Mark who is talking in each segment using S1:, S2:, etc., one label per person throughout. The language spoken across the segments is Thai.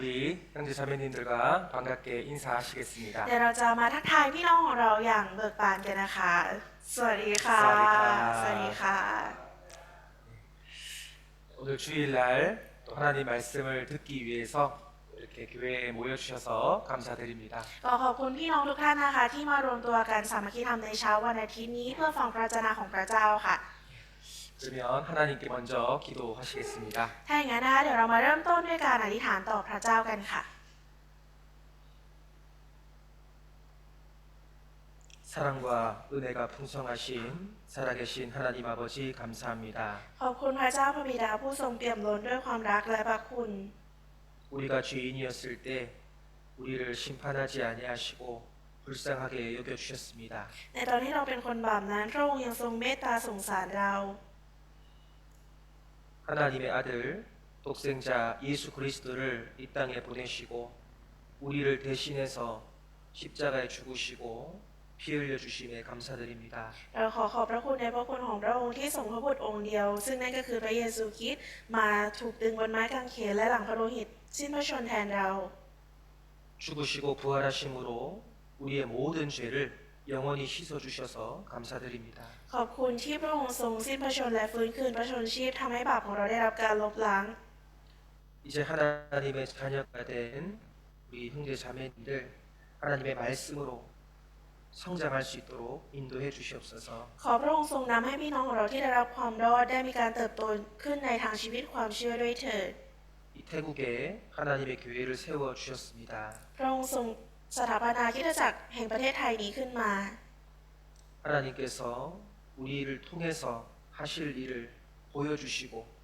S1: 우리 형제 자매님들과 반갑게 인사하시겠습니다.
S2: เดี๋ยวเราจะมาทักทายพี่น้องของเราอย่างเบิกบานกันนะคะสวัสดีค่ะ
S1: สวัสดีครับ
S2: สวัสดีค่ะ
S1: 오늘 주일날 또 하나님 말씀을 듣기 위해서 이렇게 교회에 모여주셔서 감사드립니다.
S2: ก็ขอบคุณพี่น้องทุกท่านนะคะที่มารวมตัวกันสามัคคีธรรมในเช้าวันอาทิตย์นี้เพื่อฟังพระวจนะของพระเจ้าค่ะ
S1: 그러면 하나님께 먼저 기도하시겠습니다.
S2: ถ้าอย่างนั้นนะคะเดี๋ยวเรามาเริ่มต้นด้วยการอธิษฐานต่อพระเจ้ากันค่ะ
S1: 사랑과 은혜가 풍성하신 살아계신 하나님 아버지 감사합니다.
S2: ขอบคุณพระเจ้าพระบิดาผู้ทรงเปี่ยมล้นด้วยความรักและพระคุณ
S1: 우리가 죄인이었을 때 우리를 심판하지 아니하시고 불쌍하게 여겨주셨습니다.
S2: ในตอนที่เราเป็นคนบาปนั้นพระองค์ยังทรงเมตตาสงสารเรา
S1: 하나님의 아들 독생자 예수 그리스도를 이 땅에 보내시고 우리를 대신해서 십자가에 죽으시고 피 흘려 주심에 감사드립니다.
S2: เราขอบพระคุณในพระคุณของพระองค์ที่ส่งพระบุตรองค์เดียวซึ่งนั่นก็คือพระเยซูคริสต์มาถูกตึงบนไม้กางเขนและหลังพระโลหิตสิ้นพระชนม์แทนเรา
S1: 죽으시고 부활하심으로 우리의 모든 죄를 영원히 씻어 주셔서 감사드립니다.
S2: ขอบคุณที่พระองค์ทรงสิ้นพระชนม์และฟื้นคืนพระชนชีพทำให้บาปของเราได้รับการลบล้าง
S1: 이제 하나님의 자녀가 된 우리 형제 자매님들 하나님의 말씀으로 성장할 수 있도록 인도해 주시옵소서.
S2: ขอพระองค์ทรงนำให้พี่น้องของเราที่ได้รับความรอดได้มีการเติบโตขึ้นในทางชีวิตความเชื่อด้วยเถิด
S1: 이 태국에 하나님의 교회를 세워 주셨습니다.
S2: พระองค์ทรงสถาปนาคริสตจักรแห่งประเทศไทยนี้ขึ้นมา
S1: 하나님께서 우리를 통해서 하실 일을 보여주시고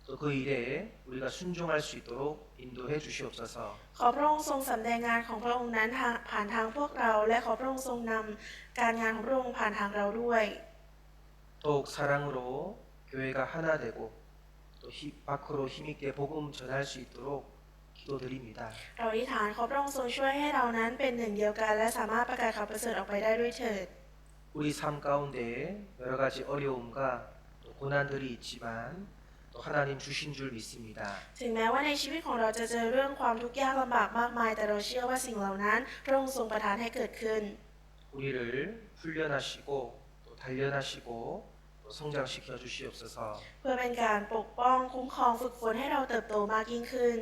S1: 또 그 일에 우리가 순종할 수 있도록 인도해 주시옵소서.
S2: ขอพระองค์ทรงสำแดงงานของพระองค์นั้นผ่านทางพวกเราและขอพระองค์ทรงนำการงานของพระองค์ผ่านทางเราด้วย
S1: 더욱 사랑으로 교회가 하나 되고 또 밖으로 힘있게 복음 전할 수 있도록 기도드립니다.
S2: เราอธิษฐานขอพระองค์ทรงช่วยให้เรานั้นเป็นหนึ่งเดียวกันและสามารถประกาศข่าวประเสริฐออกไปได้ด้วยเถิด
S1: 우리 삶 가운데 여러 가지 어려움과 또 고난들이 있지만 또 하나님 주신 줄 믿습니다.
S2: ถึงแม้ว่าในชีวิตของเราจะเจอเรื่องความทุกข์ยากลำบากมากมายแต่เราเชื่อว่าสิ่งเหล่านั้นพระองค์ทรงประทานให้เกิดขึ้น
S1: 우리를 훈련하시고 또 단련하시고 또 성장시켜 주시옵소서.
S2: เพื่อเป็นการปกป้องคุ้มครองฝึกฝนให้เราเติบโตมากยิ่งขึ้น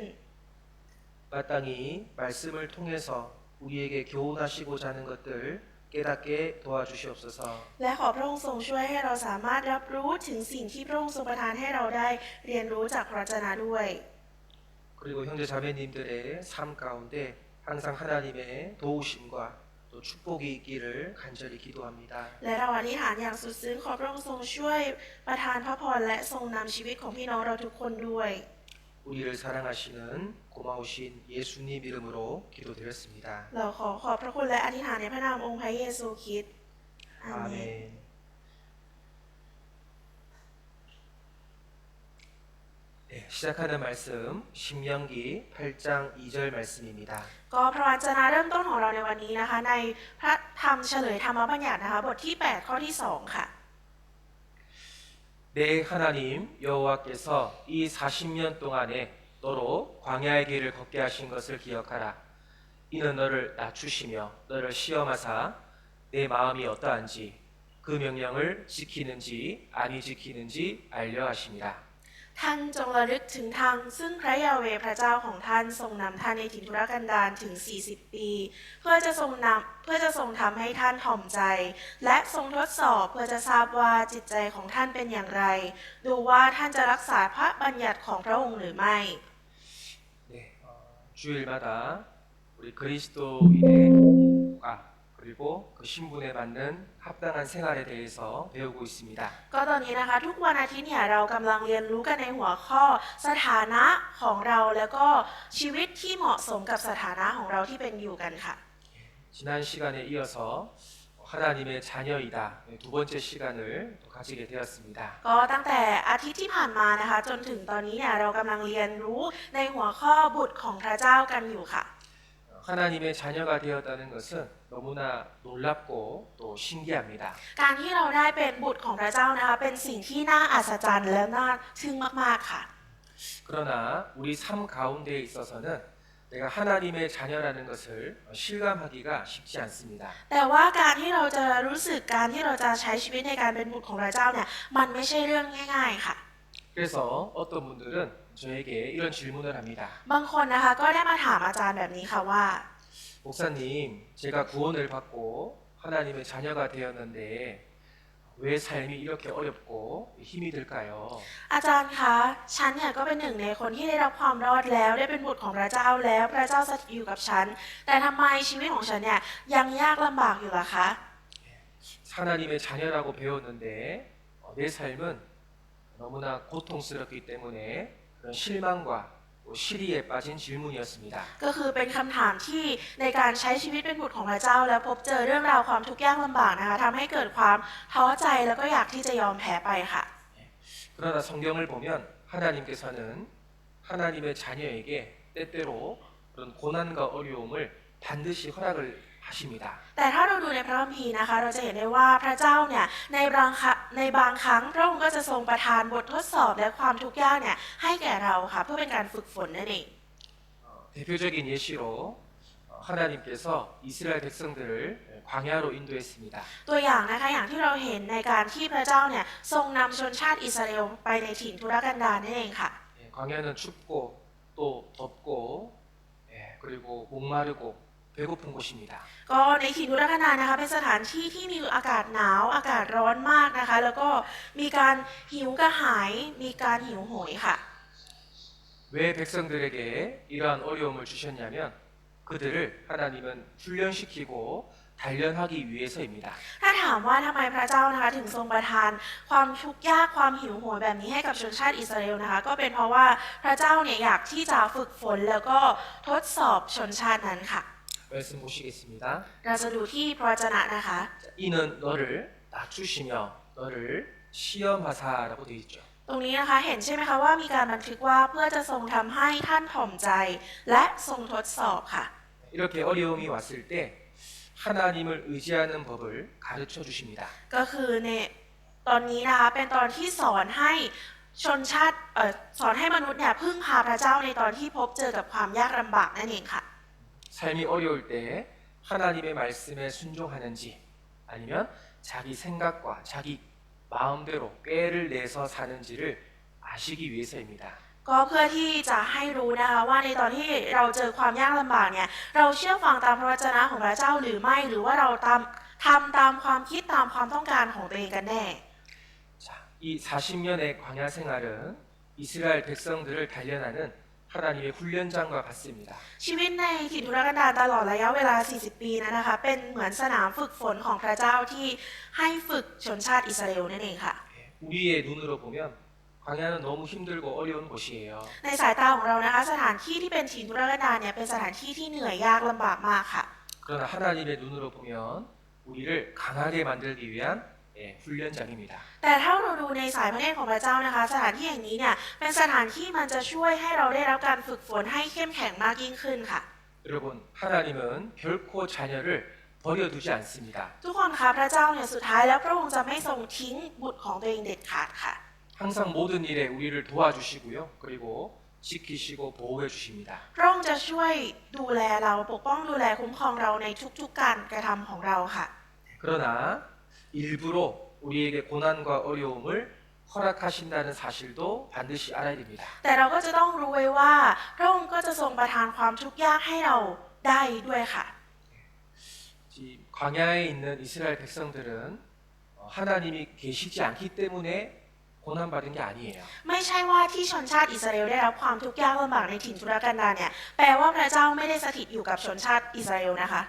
S1: 마땅히 말씀을 통해서 우리에게 교훈하시고자 하는 것들 깨닫게 도와주시옵소서.
S2: และขอพระองค์ทรงช่วยให้เราสามารถรับรู้ถึงสิ่งที่พระองค์ทรงประทานให้เราได้เรียนรู้จากพระวจนะด้วย
S1: 그리고 형제 자매님들의 삶 가운데 항상 하나님의 도우심과 또 축복이 있기를 간절히 기도합니다.
S2: และเราอธิษฐานอย่างสุดซึ้งขอพระองค์ทรงช่วยประทานพระพรและทรงนำชีวิตของพี่น้องเราทุกคนด้วย
S1: 우리를 사랑하시는 고마우신 예수님 이름으로 기도드렸습니다.
S2: เราขอบพระคุณและอธิษฐานในพระนามองค์พระเยซูคริสต์อาเมน
S1: 아멘. 네, 시작하는 말씀 신명기 8장 2절 말씀입니다.
S2: ก็พระวจนะเริ่มต้นของเราในวันนี้นะคะในพระธรรมเฉลยธรรมบัญญัตินะคะบทที่ 8 ข้อที่ 2 ค่ะ
S1: 내 하나님 여호와께서 이 40년 동안에 너로 광야의 길을 걷게 하신 것을 기억하라. 이는 너를 낮추시며 너를 시험하사 내 마음이 어떠한지 그 명령을 지키는지 아니 지키는지 알려 하심이라.
S2: ท่านจงระลึกถึงทางซึ่งพระยาเวห์พระเจ้าของท่านทรงนำท่านในถิ่นทุรกันดารถึง 40 ปี เพื่อจะทรงทำให้ท่านถ่อมใจ และทรงทดสอบเพื่อจะทราบว่าจิตใจของท่านเป็นอย่างไร ดูว่าท่านจะรักษาพระบัญญัติของพระองค์หรือไม่
S1: 네, 주일마다 우리 그리스도인의 그리고 그 신분에 맞는 합당한 생활에 대해서 배우고 있습니다.
S2: ก็ตอนนี้นะคะทุกวันอาทิตย์เนี่ยเรากำลังเรียนรู้กันในหัวข้อสถานะของเราแล้วก็ชีวิตที่เหมาะสมกับสถานะของเราที่เป็นอยู่กันค่ะ
S1: 지난 시간에 이어서 하나님의 자녀이다 두 번째 시간을 또 가지게 되었습니다.
S2: ก็ตั้งแต่อาทิตย์ที่ผ่านมานะคะจนถึงตอนนี้เนี่ยเรากำลังเรียนรู้ในหัวข้อบุตรของพระเจ้ากันอยู่ค่ะ
S1: 하나님의 자녀가 되었다는 것은 너무나 놀랍고 또 신기합니다.
S2: การที่เราได้เป็นบุตรของพระเจ้านะคะเป็นสิ่งที่น่าอัศจรรย์และน่าทึ่งมากๆค่ะ
S1: 그러나 우리 삶 가운데에 있어서는 내가 하나님의 자녀라는 것을 실감하기가 쉽지 않습니다.
S2: แต่ว่าการที่เราจะรู้สึกการที่เราจะใช้ชีวิตในการเป็นบุตรของพระเจ้าเนี่ยมันไม่ใช่เรื่องง่ายๆค่ะ
S1: 그래서 어떤 분들은 저에게 이런 질문을 합니다.
S2: บางคนนะคะก็ได้มาถามอาจารย์แบบนี้ค่ะว่า
S1: 목사님, 제가 구원을 받고 하나님의 자녀가 되었는데 왜 삶이 이렇게 어렵고 힘이 들까요?
S2: อาจารย์คะฉันเนี่ยก็เป็นหนึ่งในคนที่ได้รับความรอดแล้วได้เป็นบุตรของพระเจ้าแล้วพระเจ้าสถิตอยู่กับฉันแต่ทำไมชีวิตของฉันเนี่ยยังยากลำบากอยู่ล่ะคะ
S1: 하나님의 자녀라고 배웠는데 내 삶은 너무나 고통스럽기 때문에 그런 실망과 또 시리에 빠진 질문이었습니다.
S2: ก็คือเป็นคำถามที่ในการใช้ชีวิตเป็นบุตรของพระเจ้าแล้วพบเจอเรื่องราวความทุกข์ยากลำบากนะคะทำให้เกิดความท้อใจแล้วก็อยากที่จะยอมแพ้ไปค่ะ
S1: 그러나 성경을 보면 하나님께서는 하나님의 자녀에게 때때로 그런 고난과 어려움을 반드시 허락을 하십니다.
S2: แต่ถ้าเราดูในพระคัมภีร์นะคะเราจะเห็นได้ว่าพระเจ้าเนี่ยในบางครั้งพระองค์ก็จะทรงประทานบททดสอบและความทุกข์ยากเนี่ยให้แก่เราค่ะเพื่อเป็นการฝึกฝนนั่นเอง
S1: 대표적인 예시로 하나님께서 이스라엘 백성들을 광야로 인도했습니다.
S2: ตัวอย่างนะคะอย่างที่เราเห็นในการที่พระเจ้าเนี่ยทรงนำชนชาติอิสราเอลไปในถิ่นทุรกันดารนั่นเองค่ะ
S1: 광야는 춥고 또 덥고 그리고 목마르고 배고픈 곳입니다.
S2: ก็ในถิ่นทุรกันดารนะคะเป็นสถานที่ที่มีอากาศหนาวอากาศร้อนมากนะคะแล้วก็มีการหิวกระหายมีการหิวโหยค่ะ
S1: 왜 백성들에게 이러한 어려움을 주셨냐면 그들을 하나님은 훈련시키고 단련하기 위해서입니다.
S2: ถ้าถามว่าทำไมพระเจ้านะคะถึงทรงประทานความทุกข์ยากความหิวโหยแบบนี้ให้กับชนชาติอิสราเอลนะคะก็เป็นเพราะว่าพระเจ้าเนี่ยอยากที่จะฝึกฝนแล้วก็ทดสอบชนชาตินั้นค่ะ
S1: 말씀 보시겠습니다.
S2: เราจะดูที่พระวจนะนะคะ
S1: 이는 너를 낮추시며 너를 시험하사라고 되어 있죠.
S2: ตรงนี้นะคะเห็นใช่ไหมคะว่ามีการบันทึกว่าเพื่อจะทรงทำให้ท่านถ่อมใจและทรงทดสอบค่ะ
S1: 이렇게 어려움이 왔을 때 하나님을 의지하는 법을 가르쳐 주십니다.
S2: ก็คือในตอนนี้นะคะเป็นตอนที่สอนให้ชนชาติสอนให้มนุษย์เนี่ยพึ่งพาพระเจ้าในตอนที่พบเจอกับความยากลำบากนั่นเองค่ะ
S1: 삶이 어려울 때 하나님의 말씀에 순종하는지 아니면 자기 생각과 자기 마음대로 꾀를 내서 사는지를 아시기 위해서입니다.
S2: ก็เพื่อที่จะให้รู้นะคะว่าในตอนที่เราเจอความยากลำบากเนี่ยเราเชื่อฟังตามพระวจนะของพระเจ้าหรือไม่หรือว่าเราทำตามความคิดตามความต้องการของตัวเองกันแน่
S1: 자, 이 40년의 광야 생활은 이스라엘 백성들을 단련하는 하나님의 훈련장과 같습니다.
S2: ชีวิตในถิ่นทุรกันดารตลอดระยะเวลา 40 ปีนั้นนะคะเป็นเหมือนสนามฝึกฝนของพระเจ้าที่ให้ฝึกชนชาติอิสราเอลนั่นเองค่ะ
S1: 우리의 눈으로 보면 광야는 너무 힘들고 어려운 곳이에요.
S2: ในสายตาของเรานะคะสถานที่ที่เป็นถิ่นทุรกันดารเนี่ยเป็นสถานที่ที่เหนื่อยยากลำบากมากค่ะ
S1: 그러나 하나님의 눈으로 보면 우리를 강하게 만들기 위한 훈련장입니다.
S2: แต่ถ้าเราดูในสายพระเนตรของพระเจ้านะคะสถานที่แห่งนี้เนี่ยเป็นสถานที่มันจะช่วยให้เราได้รับการฝึกฝนให้เข้มแข็งมากยิ่งขึ้นค่ะ
S1: 여러분, 하나님은 결코 자녀를 버려두지 않습니다.
S2: ทุกคนคะพระเจ้าเนี่ยสุดท้ายแล้วพระองค์จะไม่ทรงทิ้งบุตรของตัวเองเด็ดขาดค่ะ
S1: 항상 모든 일에 우리를 도와주시고요. 그리고 지키시고 보호해 주십니다.
S2: พระองค์จะช่วยดูแลเราปกป้องดูแลคุ้มครองเราในทุกๆการกระทำของเราค่ะ
S1: 그러나 일부러 우리에게 고난과 어려움을 허락하신다는 사실도 반드시 알아야 됩니다.
S2: แต่เราก็จะต้องรู้ไว้ว่าพระองค์ก็จะทรงประทานความทุกข์ยากให้เราได้ด้วยค่ะ
S1: 이 광야에 있는 이스라엘 백성들은 하나님이 계시지 않기 때문에 고난받은 게 아니에요.
S2: ไม่ใช่ว่าที่ชนชาติอิสราเอลได้รับความทุกข์ยากลำบากในถิ่นทุรกันดารเนี่ยแปลว่าพระเจ้าไม่ได้สถิตอยู่กับชนชาติอิสราเอลนะคะ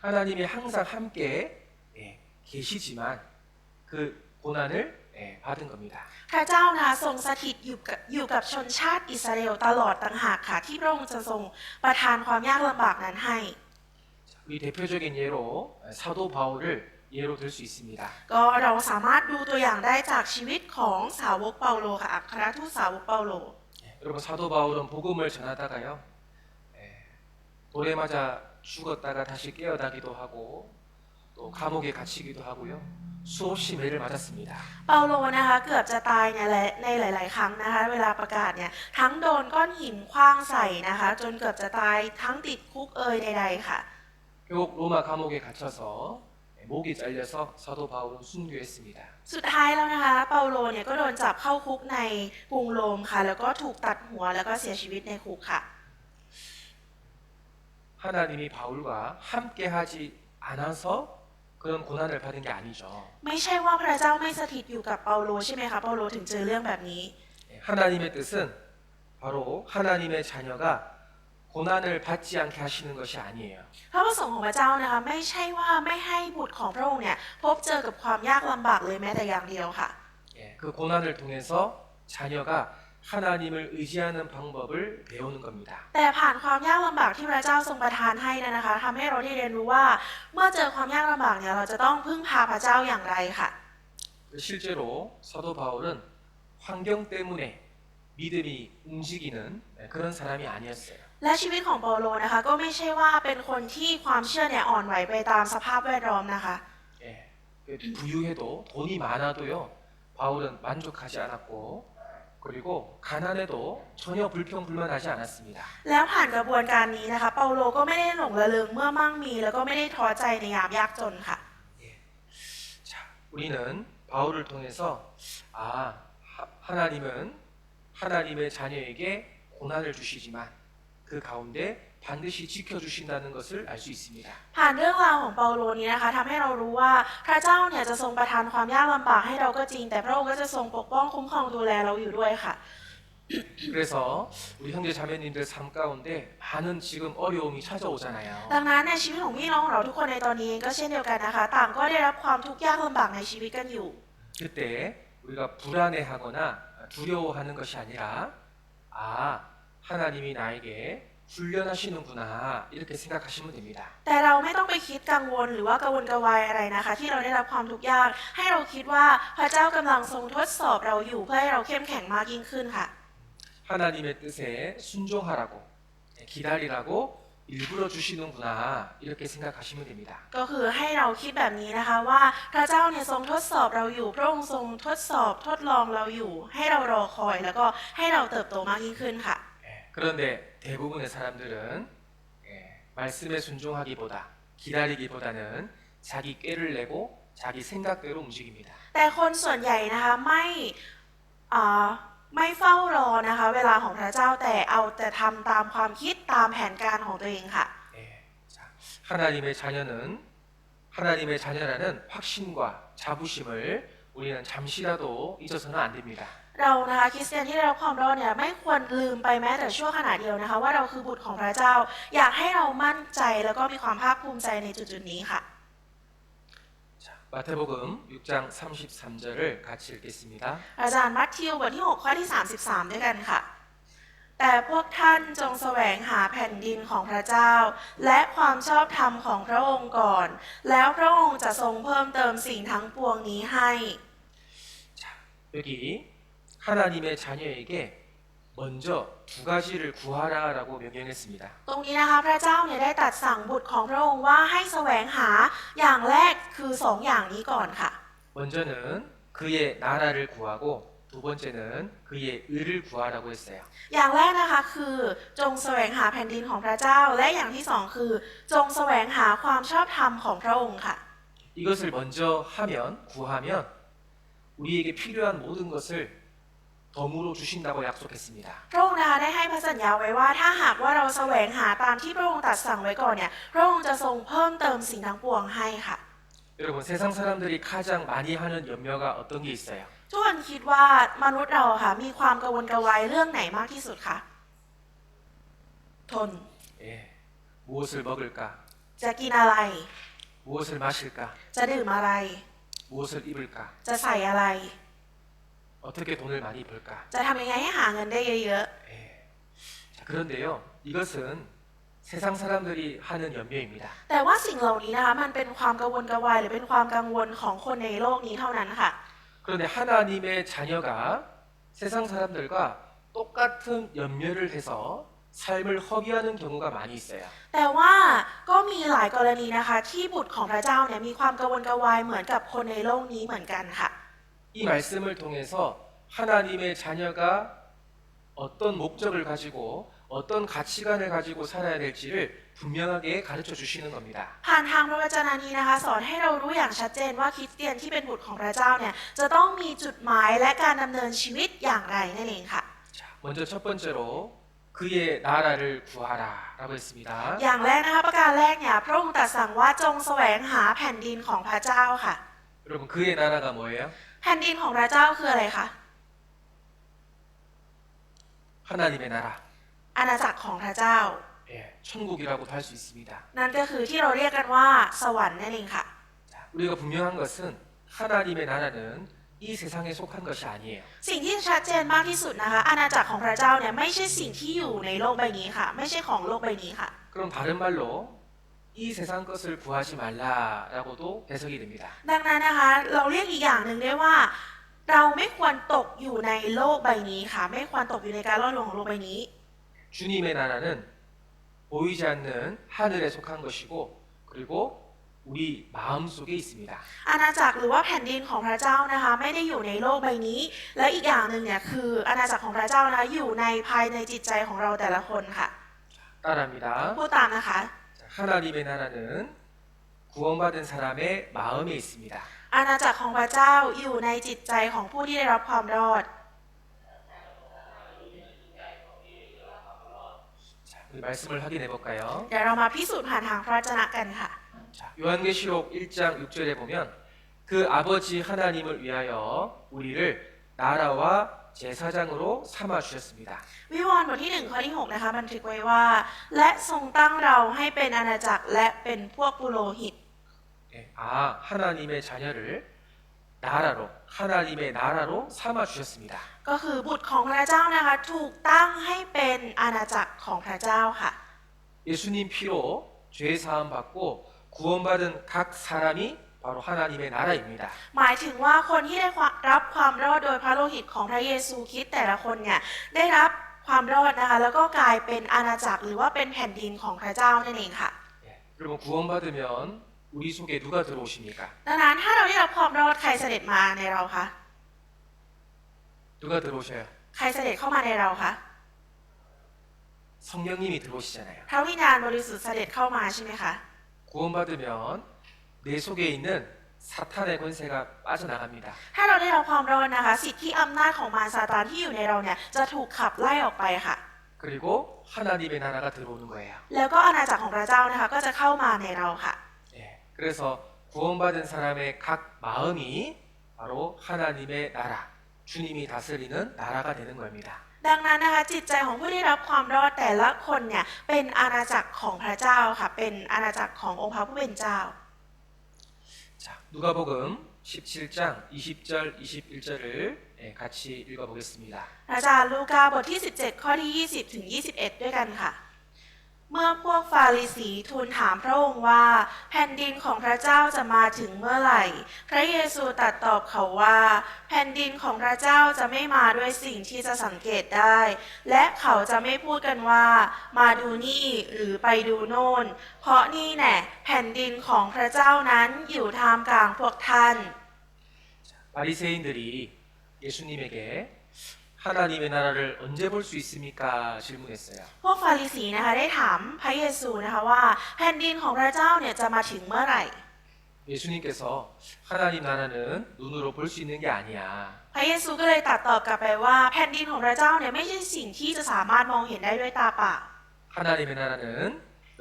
S1: 하나님이 항상 함께 계시지만 그 고난을 받은 겁니다.
S2: พระเจ้านะคะทรงสถิตอยู่กับชนชาติอิสราเอลตลอดต่างหากค่ะที่พระองค์จะทรงประทานความยากลำบากนั้นให้
S1: 우리 대표적인 예로 사도 바울을 예로 들 수 있습니다.
S2: ก็เราสามารถดูตัวอย่างได้จากชีวิตของสาวกเปาโลค่ะอัครทูตสาวกเปาโล
S1: 여러분 사도 바울은 복음을 전하다가요 돌에 맞아 죽었다가 다시 깨어나기도 하고 또 또 감옥에 갇히기도 하고요. 수없이 매를 맞았습니다.
S2: เปาโลนะคะเกือบจะตายในหลายๆครั้งนะคะเวลาประกาศเนี่ยทั้งโดนก้อนหินขว้างใส่นะคะจนเกือบจะตายทั้งติดคุกใดๆค่ะ
S1: 결국 로마 감옥에 갇혀서 목이 잘려서 사도 바울은 순교했습니다.
S2: สุดท้ายแล้วนะคะเปาโลเนี่ยก็โดนจับเข้าคุกในกรุงโรมค่ะแล้วก็ถูกตัดหัวแล้วก็เสียชีวิตในคุกค่ะ
S1: 하나님이 바울과 함께하지 않아서 그런 고난을 받은 게 아니죠.
S2: ไม่ใช่ว่าพระเจ้าไม่สถิตอยู่กับเปาโลใช่ไหมคะเปาโลถึงเจอเรื่องแบบนี้
S1: 하나님의 뜻은 바로 하나님의 자녀가 고난을 받지 않게 하시는 것이 아니에요.
S2: พระประสงค์ของพระเจ้านะคะไม่ใช่ว่าไม่ให้บุตรของพระองค์เนี่ยพบเจอกับความยากลำบากเลยแม้แต่อย่างเดียวค่ะ
S1: 그 고난을 통해서 자녀가 하나님을 의지하는 방법을 배우는 겁니다.
S2: แต่ผ่านความยากลำบากที่พระเจ้าทรงประทานให้นะคะทำให้เราได้เรียนรู้ว่าเมื่อเจอความยากลำบากเนี่ยเราจะต้องพึ่งพาพระเจ้าอย่างไรค่ะ
S1: 실제로 사도 바울은 환경 때문에 믿음이 움직이는 그런 사람이 아니었어요.
S2: และชีวิตของเปาโลนะคะก็ไม่ใช่ว่าเป็นคนที่ความเชื่อเนี่ยอ่อนไหวไปตามสภาพแวดล้อมนะคะ
S1: 부유해도 돈이 많아도요 바울은 만족하지 않았고 그리고 가난해도 전혀 불평불만하지 않았습니다.
S2: แล้วผ่านกระบวนการนี้นะคะเปาโลก็ไม่ได้หลงระเริงเมื่อมั่งมีแล้วก็ไม่ได้ท้อใจในยามยากจนค่ะ
S1: 자, 우리는 바울을 통해서 하나님은 하나님의 자녀에게 고난을 주시지만 그 가운데 반드시 지켜주신다는 것을 알 수 있습니다.
S2: ผ่านเรื่องราวของเปาโลนี้นะคะทำให้เรารู้ว่าพระเจ้าเนี่ยจะทรงประทานความยากลำบากให้เราก็จริงแต่พระองค์ก็จะทรงปกป้องคุ้มครองดูแลเราอยู่ด้วยค่ะ
S1: 그래서 우리 형제 자매님들 삶 가운데 많은 지금 어려움이 찾아오잖아요.
S2: ดังนั้นในชีวิตของพี่น้องของเราทุกคนในตอนนี้เองก็เช่นเดียวกันนะคะต่างก็ได้รับความทุกข์ยากลำบากในชีวิตกันอยู่
S1: 그때 우리가 불안해하거나 두려워하는 것이 아니라 하나님이 나에게 훈련하시는구나 이렇게 생각하시면 됩니다.
S2: แต่เราไม่ต้องไปคิดกังวลหรือว่ากังวลกระวายอะไรนะคะที่เราได้รับความทุกข์ยากให้เราคิดว่าพระเจ้ากำลังทรงทดสอบเราอยู่เพื่อให้เราเข้มแข็งมากยิ่งขึ้นค่ะ
S1: 하나님의 뜻에 순종하라고 기다리라고 일부러 주시는구나 이렇게 생각하시면 됩니다.
S2: ก็คือให้เราคิดแบบนี้นะคะว่าพระเจ้าเนี่ยทรงทดสอบเราอยู่พระองค์ทรงทดสอบทดลองเราอยู่ ให้เรารอคอยแล้วก็ให้เราเติบโตมากยิ่งขึ้นค่ะ
S1: 그런데 대부분의 사람들은 말씀에 순종하기보다 기다리기보다는 자기 꾀를 내고 자기 생각대로 움직입니다.
S2: แต่คนส่วนใหญ่นะคะไม่เฝ้ารอนะคะเวลาของพระเจ้าแต่เอาแต่ทำตามความคิดตามแผนการของตัวเองค่ะ
S1: 자, 하나님의 자녀라는 확신과 자부심을 우리는 잠시라도 잊어서는 안 됩니다.
S2: เรานะคะคริสเตียนที่ได้รับความรอดเนี่ยไม่ควรลืมไปแม้แต่ชั่วขณะเดียวนะคะว่าเราคือบุตรของพระเจ้าอยากให้เรามั่นใจแล้วก็มีความภาคภูมิใจในจุดๆนี้ค่ะ
S1: 자, 마태복음 6장 33절을 같이 읽겠습니다.
S2: อาจารย์มัทธิวบทที่6ข้อที่33ด้วยกันค่ะแต่พวกท่านจงแสวงหาแผ่นดินของพระเจ้าและความชอบธรรมของพระองค์ก่อนแล้วพระองค์จะทรงเพิ่มเติมสิ่งทั้งปวงนี้ให้
S1: 자, 여기 하나님의 자녀에게 먼저 두 가지를 구하라라고 명령했습니다.
S2: ตรงนี้นะคะพระเจ้าเนี่ยได้ตรัสสั่งบุตรของพระองค์ว่าให้แสวงหาอย่างแรกคือสองอย่างนี้ก่อนค่ะ
S1: 먼저는 그의 나라를 구하고 두 번째는 그의 의를 구하라고 했어요.
S2: อย่างแรกนะคะคือจงแสวงหาแผ่นดินของพระเจ้าและอย่างที่สองคือจงแสวงหาความชอบธรรมของพระองค์ค่ะ
S1: 이것을 먼저 구하면 우리에게 필요한 모든 것을 덤으로 주신다고 약속했습니다.
S2: พระองค์นะคะได้ให้พระสัญญาไว้ว่าถ้าหากว่าเราแสวงหาตามที่พระองค์ตรัสสั่งไว้ก่อนเนี่ยพระองค์จะทรงเพิ่มเติมสิ่งทั้งปวงให้ค่ะ
S1: 여러분 세상 사람들이 가장 많이 하는 염려가 어떤 게 있어요?
S2: ทุกคนคิดว่ามนุษย์เราค่ะมีความกังวลกระวายเรื่องไหนมากที่สุดคะทน
S1: 무엇을 먹을까?
S2: จะกินอะไร
S1: 무엇을 마실까?
S2: จะดื่มอะไร
S1: 무엇을 입을까?
S2: จะใส่อะไร
S1: 어떻게 돈을 많이 벌까?
S2: จะทำยังไงให้หาเงินได้เยอะ
S1: 자, 그런데요, 이것은 세상 사람들이 하는 염려입니다.
S2: ๆแต่ว่าสิ่งเหล่านี้นะคะมันเป็นความกังวลกระวายหรือเป็นความกังวลของคนในโลกนี้เท่านั้นค่ะ
S1: 그런데 하나님의 자녀가 세상 사람들과 똑같은 염려를 해서 삶을 허비하는 경우가 많이 있어요.
S2: แต่ว่าก็มีหลายกรณีนะคะที่บุตรของพระเจ้าเนี่ยมีความกระวนกระวายเหมือนกับคนในโลกนี้เหมือนกันค่ะ
S1: 이 말씀을 통해서 하나님의 자녀가 어떤 목적을 가지고 어떤 가치관을 가지고 살아야 될지를 분명하게 가르쳐 주시는 겁니다.
S2: ผ่านทางพระวจนะนี้นะคะสอนให้เรารู้อย่างชัดเจนว่าคริสเตียนที่เป็นบุตรของพระเจ้าเนี่ยจะต้องมีจุดหมายและการดำเนินชีวิตอย่างไรนั่นเองค่ะ
S1: 자, 먼저 첫 번째로 그의 나라를 구하라라고 했습니다.
S2: อย่างแรกนะคะประการแรกเนี่ยพระองค์ตรัสสั่งว่าจงแสวงหาแผ่นดินของพระเจ้าค่ะ
S1: 여러분 그의 나라가 뭐예요?
S2: แผ่นดินของพระเจ้าคืออะไรคะ
S1: 하나님의 나라.
S2: อาณาจักรของพระเจ้า
S1: 예, 천국이라고도 할 수 있습니다.
S2: นั่นก็คือที่เราเรียกกันว่าสวรรค์นั่นเองค่ะ
S1: 자, 우리가 분명한 것은 하나님의 나라는 이 세상에 속한 것이 아니에요.
S2: สิ่งที่ชัดเจนมากที่สุดนะคะอาณาจักรของพระเจ้าเนี่ยไม่ใช่สิ่งที่อยู่ในโลกใบนี้ค่ะ ไม่ใช่ของโลกใบนี้ค่ะ
S1: 그럼 다른 말로 이 세상 것을 구하지 말라라고도 해석이 됩니다.
S2: ดังนั้นนะคะเราเรียกอีกอย่างหนึ่งได้ว่า เราไม่ควรตกอยู่ในโลกใบนี้ค่ะ ไม่ควรตกอยู่ในการล่อลวงของโลกใบนี้
S1: 주님의 나라는 보이지 않는 하늘에 속한 것이고 그리고 우리 마음속에 있습니다.
S2: อาณาจักรหรือว่าแผ่นดินของพระเจ้านะคะไม่ได้อยู่ในโลกใบนี้ และอีกอย่างหนึ่งเนี่ยคืออาณาจักรของพระเจ้านะคะอยู่ในภายในจิตใจของเราแต่ละคนค่ะ
S1: 따라합니다.
S2: พูดตามนะคะ
S1: 자, 하나님의 나라는 구원받은 사람의 마음에 있습니다.
S2: อาณาจักรของพระเจ้าอยู่ในจิตใจของผู้ที่ได้รับความรอด
S1: 자, 우리 말씀을 확인해 볼까요?
S2: เดี๋ยวเรามาพิสูจน์ผ่านทางพระวจนะกันค่ะ
S1: 자, 요한계시록 1장 6절에 보면 그 아버지 하나님을 위하여 우리를 나라와 제사장으로 삼아 주셨습니다.
S2: วิวรณ์บทที่1ข้อที่6นะคะบันทึกไว้ว่า และทรงตั้งเราให้เป็นอาณาจักรและเป็นพวกปุโรหิต
S1: 예, 아, 하나님의 자녀를 나라로 하나님의 나라로 삼아 주셨습니다.
S2: ก็คือบุตรของพระเจ้านะคะถูกตั้งให้เป็นอาณาจักรของพระเจ้าค่ะ
S1: 예수님 피로 죄 사함 받고 구원받은 각 사람이 바로 하나님의 나라입니다.
S2: หมายถึงว่าคนที่ได้รับความรอดโดยพระโลหิตของพระเยซูคริสต์แต่ละคนเนี่ยได้รับความรอดนะคะแล้วก็กลายเป็นอาณาจักรหรือว่าเป็นแผ่นดินของพระเจ้านั่นเองค่ะ
S1: 예, 여러분 구원받으면 우리 속에 누가 들어오십니까?
S2: ดังนั้นถ้าเราได้รับความรอดใครเสด็จมาในเราคะ
S1: 누가 들어오셔요?
S2: ใครเสด็จเข้ามาในเราคะ
S1: 성령님이 들어오시잖아요.
S2: พระวิญญาณบริสุทธิ์เสด็จเข้ามาใช่ไหมคะ
S1: 구원받으면 내 속에 있는 사탄의 권세가 빠져나갑니다.
S2: ถ้าเราได้รับความรอดนะคะสิทธิอำนาจของมารซาตานที่อยู่ในเราเนี่ยจะถูกขับไล่ออกไปค่ะ
S1: 그리고 하나님의 나라가 들어오는 거예요.
S2: แล้วก็อาณาจักรของพระเจ้านะคะก็จะเข้ามาในเราค่ะ
S1: 예, 그래서 구원받은 사람의 각 마음이 바로 하나님의 나라, 주님이 다스리는 나라가 되는 겁니다.
S2: ดังนั้นนะคะจิตใจของผู้ที่รับความรอดแต่ละคนเนี่ยเป็นอาณาจักรของพระเจ้าค่ะเป็นอาณาจักรขององค์พระผู้เป็นเจ้า
S1: 자, 누가복음 17장 20절, 21절을 같이 읽어보겠습니다.
S2: อาจารย์ลูกาบทที่ 17 ข้อที่ 20 ถึง 21 ด้วยกันค่ะ เมื่อพวกฟาริสีทูลถามพระองค์ว่าแผ่นดินของพระเจ้าจะมาถึงเมื่อไหร่ พระเยซูตรัสตอบเขาว่า แผ่นดินของพระเจ้าจะไม่มาด้วยสิ่งที่จะสังเกตได้ และเขาจะไม่พูดกันว่า มาดูนี่หรือไปดูโน่น เพราะนี่แน่แผ่นดินของพระเจ้านั้นอยู่ท่ามกลางพวกท่าน
S1: 바리새인들이 예수님에게 하나님의 나라를 언제 볼 수 있습니까? 질문했어요.
S2: พวกฟาริสีนะคะได้ถามพระเยซูนะคะว่าแผ่นดินของพระเจ้าเนี่ยจะมาถึงเมื่อไหร่
S1: 예수님께서 하나님 나라는 눈으로 볼 수 있는 게 아니야.
S2: พระเยซูก็เลยตรัสตอบกลับไปว่าแผ่นดินของพระเจ้าเนี่ยไม่ใช่สิ่งที่จะสามารถมองเห็นได้ด้วยตาเปล่า
S1: 하나님의 나라는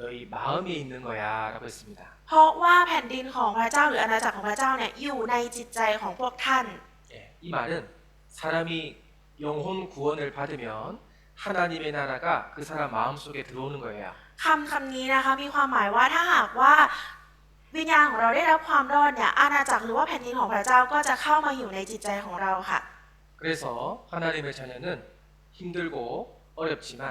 S1: 너희 마음에 있는 거야라고 했습니다.
S2: เพราะว่าแผ่นดินของพระเจ้าหรืออาณาจักรของพระเจ้าเนี่ยอยู่ในจิตใจของพวกท่าน
S1: 예, 이 말은 사람이 영혼 구원을 받으면 하나님의 나라가 그 사람 마음속에 들어오는 거예요.
S2: คำนี้นะคะมีความหมายว่าถ้าหากว่าวิญญาณของเราได้รับความรอดเนี่ยอาณาจักรหรือว่าแผ่นดินของพระเจ้าก็จะเข้ามาอยู่ในจิตใจของเราค่ะ
S1: 그래서 하나님의 자녀는 힘들고 어렵지만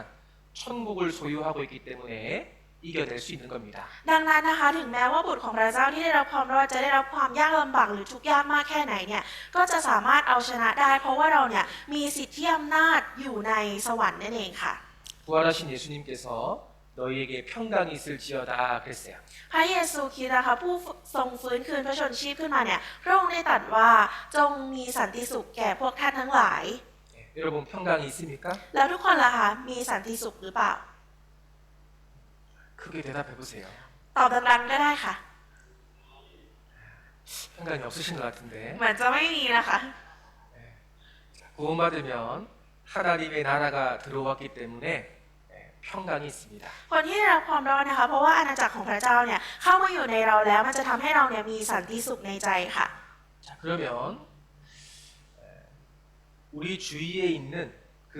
S1: 천국을 소유하고 있기 때문에 이겨낼 수 있는 겁니다.
S2: ดังนั้นนะคะถึงแม้ว่าบุตรของพระเจ้าที่ได้รับความรอดจะได้รับความยากลำบากหรือทุกข์ยากมากแค่ไหนเนี่ยก็จะสามารถเอาชนะได้ เพราะว่าเราเนี่ยมีสิทธิอำนาจอยู่ในสวรรค์นั่นเองค่ะ
S1: 부활하신 예수님께서 너희에게 평강이 있을지어다 그랬어요.
S2: พระเยซูคริสต์นะคะผู้ทรงฟื้นคืนพระชนชีพขึ้นมาเนี่ยพระองค์ได้ตรัสว่าจงมีสันติสุขแก่พวกท่านทั้งหลาย
S1: 예, 여러분 평강이 있습니까?
S2: แล้วทุกคนล่ะคะมีสันติสุขหรือเปล่า
S1: 크게 대답해 보세요.
S2: ตอบดังๆก็ได้ค่ะ
S1: 평강이 없으신 것 같은데.
S2: เหมือนจะไม่มีนะคะ
S1: 구원받으면 하나님의 나라가 들어왔기 때문에 평강이 있습니다.
S2: คนที่ได้รับความรอดนะคะเพราะว่าอาณาจักรของพระเจ้าเนี่ยเข้ามาอยู่ในเราแล้วมันจะทำให้เราเนี่ยมีสันติสุขในใจค่ะ
S1: 자, 그러면 우리 주위에 있는 그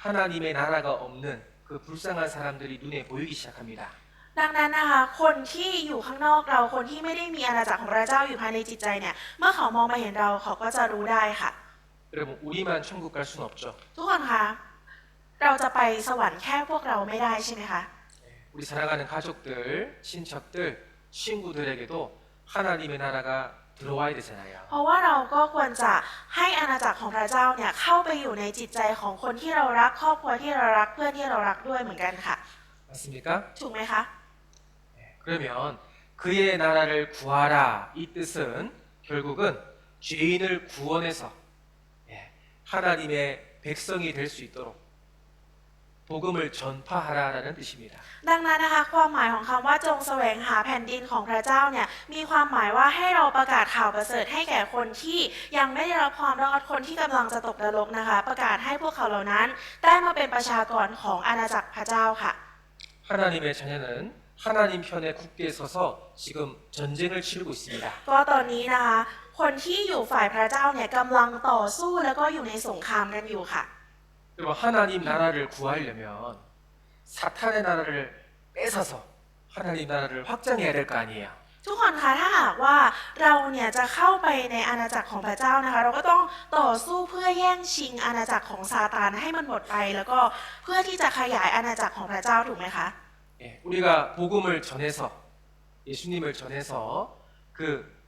S1: 하나님의 나라가 없는 그 불쌍한 사람들이 눈에 보이기 시작합니다.
S2: ดังนั้นนะคะคนที่อยู่ข้างนอกเราคนที่ไม่ได้มีอาณาจักรของพระเจ้าอยู่ภายในจิตใจเนี่ยเมื่อเขามองมาเห็นเราเขาก็จะรู้ได้ค่ะ
S1: 여러분 우리만 천국 갈 수는 없죠.
S2: ทุกคนคะเราจะไปสวรรค์แค่พวกเราไม่ได้ใช่ไหมคะ
S1: 우리 사랑하는 가족들, 친척들, 친구들에게도 하나님의 나라가 들어와야 되잖아요.
S2: เพราะว่าเราก็ควรจะให้อาณาจักรของพระเจ้าเนี่ยเข้าไปอยู่ในจิตใจของคนที่เรารักครอบครัวที่เรารักเพื่อนที่เรารักด้วยเหมือนกันค่ะ
S1: 맞습니까?
S2: ถูกไหมคะ
S1: 그러면 그의 나라를 구하라 이 뜻은 결국은 죄인을 구원해서 하나님의 백성이 될 수 있도록 복음을 전파하라라는 뜻입니다.
S2: ดังนั้นนะคะความหมายของคำว่าจงแสวงหาแผ่นดินของพระเจ้าเนี่ยมีความหมายว่าให้เราประกาศข่าวประเสริฐให้แก่คนที่ยังไม่ได้รับความรอดคนที่กำลังจะตกนรกนะคะประกาศให้พวกเขาเหล่านั้นได้มาเป็นประชากรของอาณาจักรพระเจ้าค่ะ
S1: 하나님의 자녀는 하나님 편에 굳게 서서 지금 전쟁을 치르고 있습니다.
S2: ก็ตอนนี้นะคะคนที่อยู่ฝ่ายพระเจ้าเนี่ยกำลังต่อสู้แล้วก็อยู่ในสงครามกันอยู่ค่ะ
S1: 그리고 하나님 나라를 구하려면 사탄의 나라를 뺏어서 하나님 나라를 확장해야 될 거 아니에요.
S2: ทุกคนคะถ้าหากว่าเราเนี่ยจะเข้าไปในอาณาจักรของพระเจ้านะคะเราก็ต้องต่อสู้เพื่อแย่งชิงอาณาจักรของซาตานให้มันหมดไปแล้วก็เพื่อที่จะขยายอาณาจักรของพระเจ้าถูกไหมคะ
S1: 우리가 복음을 전해서 예수님을 전해서 그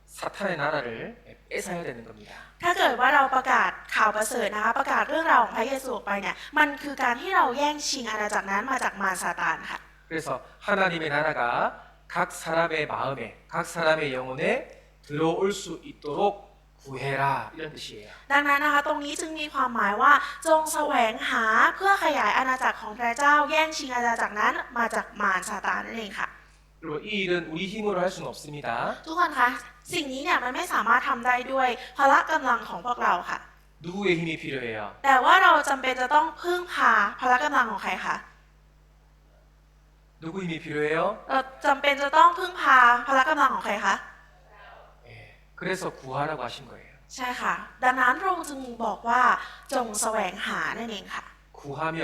S1: 사탄의 나라를 뺏어야 되는 겁니다.
S2: ถ้าเกิดว่าเราประกาศข่าวประเสริฐนะคะประกาศเรื่องราวของพระเยซูออกไปเนี่ยมันคือการที่เราแย่งชิงอาณาจักรนั้นมาจากมารซาตานค่ะ
S1: 그래서 하나님의 나라가 각 사람의 마음에, 각 사람의 영혼에 들어올 수 있도록 구해라 이런 뜻이에요.
S2: ดังนั้นนะคะตรงนี้จึงมีความหมายว่าจงแสวงหาเพื่อขยายอาณาจักรของพระเจ้าแย่งชิงอาณาจักรนั้นมาจากมารซาตานนั่นเองค่ะ
S1: 그리고 이 일은 우리 힘으로 할 수는 없습니다.
S2: ทุกคนคะสิ่งนี้เนี่ยมันไม่สามารถทำได้ด้วยพละกำลังของพวกเราค่ะ
S1: 누구의 힘이 필요해요?
S2: แต่ว่าเราจำเป็นจะต้องพึ่งพาพละกำลังของใครคะ
S1: 누구 힘이 필요해요?
S2: เราจำเป็นจะต้องพึ่งพาพละกำลังของใครคะ
S1: 그래서 구하라고 하신 거예요.
S2: ใช่ค่ะ ดังนั้นพระองค์จึงบอกว่าจงแสวงหานั่นเองค่ะ
S1: 구하면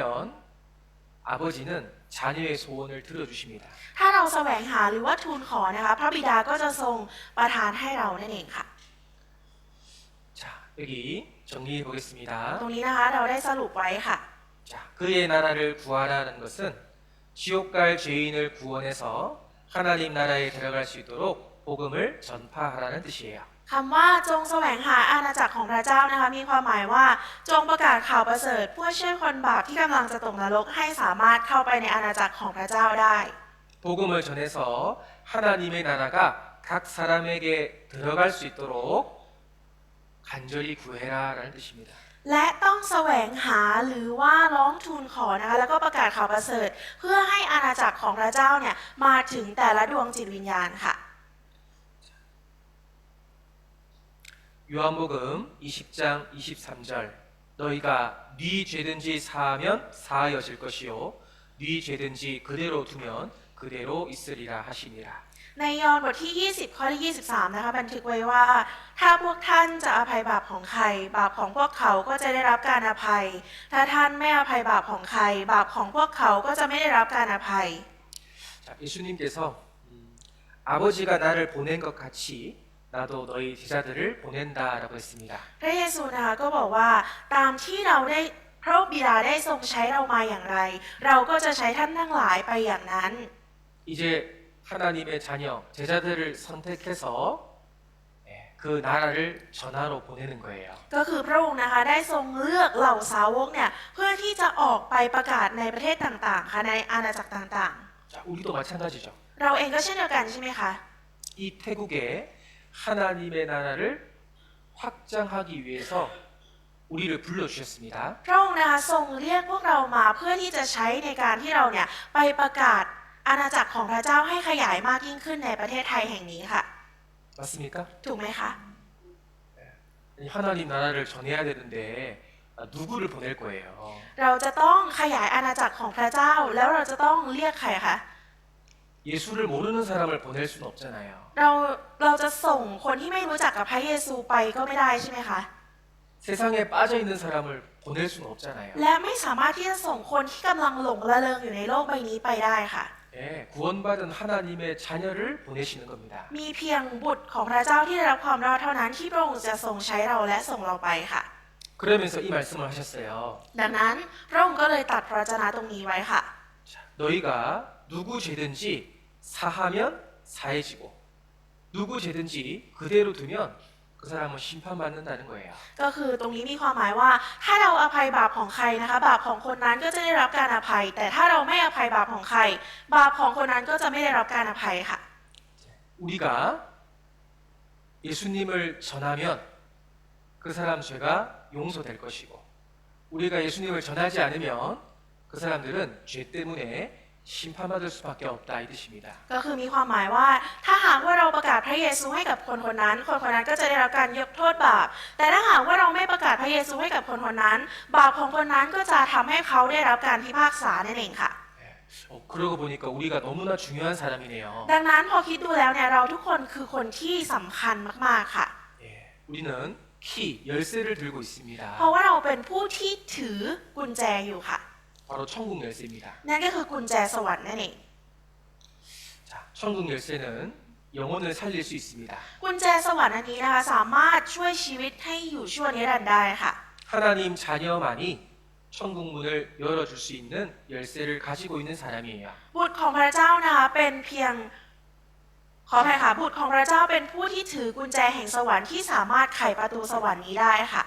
S1: 아버지는 자녀의 소원을 들어주십니다.
S2: ถ้าเราแสวงหาหรือว่าทูลขอนะคะพระบิดาก็จะทรงประทานให้เรานั่นเองค่ะ
S1: 자, 여기 정리해 보겠습니다.
S2: ตรงนี้นะคะเราได้สรุปไว้ค่ะ
S1: 자, 그의 나라를 구하라는 것은 지옥 갈 죄인을 구원해서 하나님 나라에 들어갈 수 있도록 복음을 전파하라는 뜻이에요.
S2: คำว่าจงแสวงหาอาณาจักรของพระเจ้านะคะมีความหมายว่าจงประกาศข่าวประเสริฐเพื่อช่วยคนบาปที่กำลังจะตกนรกให้สามารถเข้าไปในอาณาจักรของพระเจ้าได้
S1: 복음을 전해서 하나님의 나라가 각 사람에게 들어갈 수 있도록 간절히 구해라라는 뜻입니다.
S2: และต้องแสวงหาหรือว่าร้องทูลขอนะคะแล้วก็ประกาศข่าวประเสริฐเพื่อให้อาณาจักรของพระเจ้าเนี่ยมาถึงแต่ละดวงจิตวิญญาณค่ะ
S1: 요한복음 20장 23절 너희가 네 죄든지 사하면 사하여질 것이요 네 죄든지 그대로 두면 그대로 있으리라 하시니라.
S2: ในยอห์นบทที่ 20 ข้อที่ 23 นะคะบันทึกไว้ว่าถ้าพวกท่านจะอภัยบาปของใครบาปของพวกเขาก็จะได้รับการอภัย ถ้าท่านไม่อภัยบาปของใครบาปของพวกเขาก็จะไม่ได้รับการอภัย
S1: 자, 예수님께서 아버지가 나를 보낸 것 같이 나도 너희 제자들을 보낸다라고 했습니다.
S2: พระเยซูนะคะก็บอกว่าตามที่เราได้พระบิดาได้ทรงใช้เรามาอย่างไร เราก็จะใช้ท่านทั้งหลายไปอย่างนั้น
S1: 이제 하나님의 자녀 제자들을 선택해서 그 그 나라를 전하러 보내는 거예요.
S2: ก็คือพระองค์นะคะได้ทรงเลือกเหล่าสาวกเนี่ยเพื่อที่จะออกไปประกาศในประเทศต่างๆค่ะในอาณาจักรต่าง
S1: 자, 우리도 마찬가지죠.
S2: ๆ เราเองก็เช่นเดียวกันใช่ไหมคะ
S1: 이 태국에 하나님의 나라를 확장하기 위해서 우리를 불러주셨습니다.
S2: พระองค์นะคะทรงเรียกพวกเรามาเพื่อที่จะใช้ในการที่เราเนี่ยไปประกาศอาณาจักรของพระเจ้าให้ขยายมากยิ่งขึ้นในประเทศไทยแห่งนี้ค่ะ
S1: 맞습니까?
S2: ถูกไหมคะ
S1: 이 하나님 나라를 전해야 되는데 누구를 보낼 거예요?
S2: เราจะต้องขยายอาณาจักรของพระเจ้าแล้วเราจะต้องเรียกใครคะ
S1: 예수를 모르는 사람을 보낼 수는 없잖아요.
S2: เราจะส่งคนที่ไม่รู้จักกับพระเยซูไปก็ไม่ได้ใช่ไหมคะ
S1: 세상에 빠져 있는 사람을 보낼 수는 없잖아요.
S2: และไม่สามารถที่จะส่งคนที่กำลังหลงระเริงอยู่ในโลกใบนี้ไปได้ค่ะ
S1: 예, 구원받은 하나님의 자녀를 보내시는 겁니다.
S2: มีเพียงบุตรของพระเจ้าที่ได้รับความรอดเท่านั้นที่พระองค์จะทรงใช้เราและส่งเราไปค่ะ
S1: 그러면서 이 말씀을 하셨어요.
S2: ดังนั้นพระองค์ก็เลยตัดพระวจนะตรงนี้ไว้ค่ะ
S1: 자, 너희가 누구 죄든지 사하면 사해지고 누구 죄든지 그대로 두면 그 사람은 심판받는다는 거예요.
S2: ก็คือตรงนี้มีความหมายว่าถ้าเราอภัยบาปของใครนะคะบาปของคนนั้นก็จะได้รับการอภัย แต่ถ้าเราไม่อภัยบาปของใคร บาปของคนนั้นก็จะไม่ได้รับการอภัยค่ะ
S1: 우리가 예수님을 전하면 그 사람 죄가 용서될 것이고 우리가 예수님을 전하지 않으면 그 사람들은 죄 때문에 심판받을 수밖에 없다 이 뜻입니다.
S2: ก็คือมีความหมายว่าถ้าหากว่าเราประกาศพระเยซูให้กับคนคนนั้น คนคนนั้นก็จะได้รับการยกโทษบาป แต่ถ้าหากว่าเราไม่ประกาศพระเยซูให้กับคนคนนั้น บาปของคนนั้นก็จะทำให้เขาได้รับการพิพากษานั่นเองค่ะ
S1: 그러고 보니까 우리가 너무나 중요한 사람이네요.
S2: ดังนั้นพอคิดดูแล้วเนี่ยเราทุกคนคือคนที่สำคัญมากๆค่ะ
S1: 예, 우리는 키 열쇠를 들고 있습니다.
S2: เพราะว่าเราเป็นผู้ที่ถือกุญแจอยู่ค่ะ
S1: 바로 천국 열쇠입니다.
S2: นั่นก็คือกุญแจสวรรค์นั่นเอง
S1: 자, 천국 열쇠는 영혼을 살릴 수 있습니다.
S2: กุญแจสวรรค์อันนี้นะคะสามารถช่วยชีวิตให้อยู่ชั่วนิรันดร์ได้ค่ะ
S1: 하나님 자녀만이 천국 문을 열어줄 수 있는 열쇠를 가지고 있는 사람이에요.
S2: บุตรของพระเจ้านะคะเป็นเพียงขออภัยค่ะบุตรของพระเจ้าเป็นผู้ที่ถือกุญแจแห่งสวรรค์ที่สามารถไขประตูสวรรค์นี้ได้ค่ะ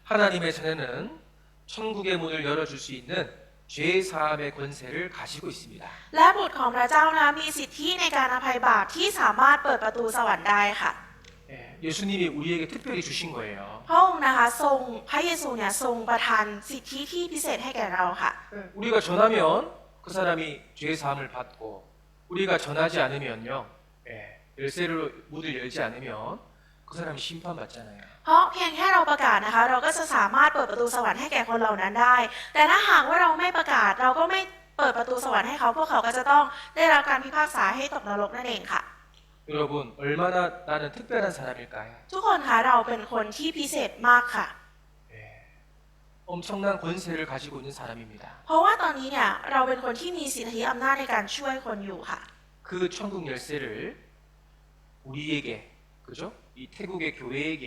S1: 하나님의 자녀는 천국의 문을 열어줄 수 있는 죄 사함의 권세를 가지고 있습니다.
S2: และบุตรของพระเจ้านะคะมีสิทธิในการอภัยบาปที่สามารถเปิดประตูสวรรค์ได้ค่ะ
S1: 예, 예수님이 우리에게 특별히 주신 거예요.
S2: พระองค์นะคะทรงพระเยซูเนี่ยทรงประทานสิทธิที่พิเศษให้แก่เราค่ะ
S1: 우리가 전하면 그 사람이 죄 사함을 받고 우리가 전하지 않으면요, 예, 열쇠로 문을 열지 않으면 그 사람이 심판받잖아요.
S2: เพราะเพียงแค่เราประกาศนะคะเราก็จะสามารถเปิดประตูสวรรค์ให้แก่คนเหล่านั้นได้ แต่ถ้าหากว่าเราไม่ประกาศเราก็ไม่เปิดประตูสวรรค์ให้เขาพวกเขาก็จะต้องได้รับการพิพากษาให้ตกนรกนั่นเองค่ะ
S1: 여러분 얼마나 나는 특별한 사람일까요?
S2: ทุกคนคะเราเป็นคนที่พิเศษมากค่ะ
S1: 예, 엄청난 권세를 가지고 있는 사람입니다.
S2: เพราะว่าตอนนี้เนี่ยเราเป็นคนที่มีสิทธิอำนาจในการช่วยคนอยู่ค่ะ
S1: 그 천국 열쇠를 우리에게, 그죠? 이 태국의 교회에게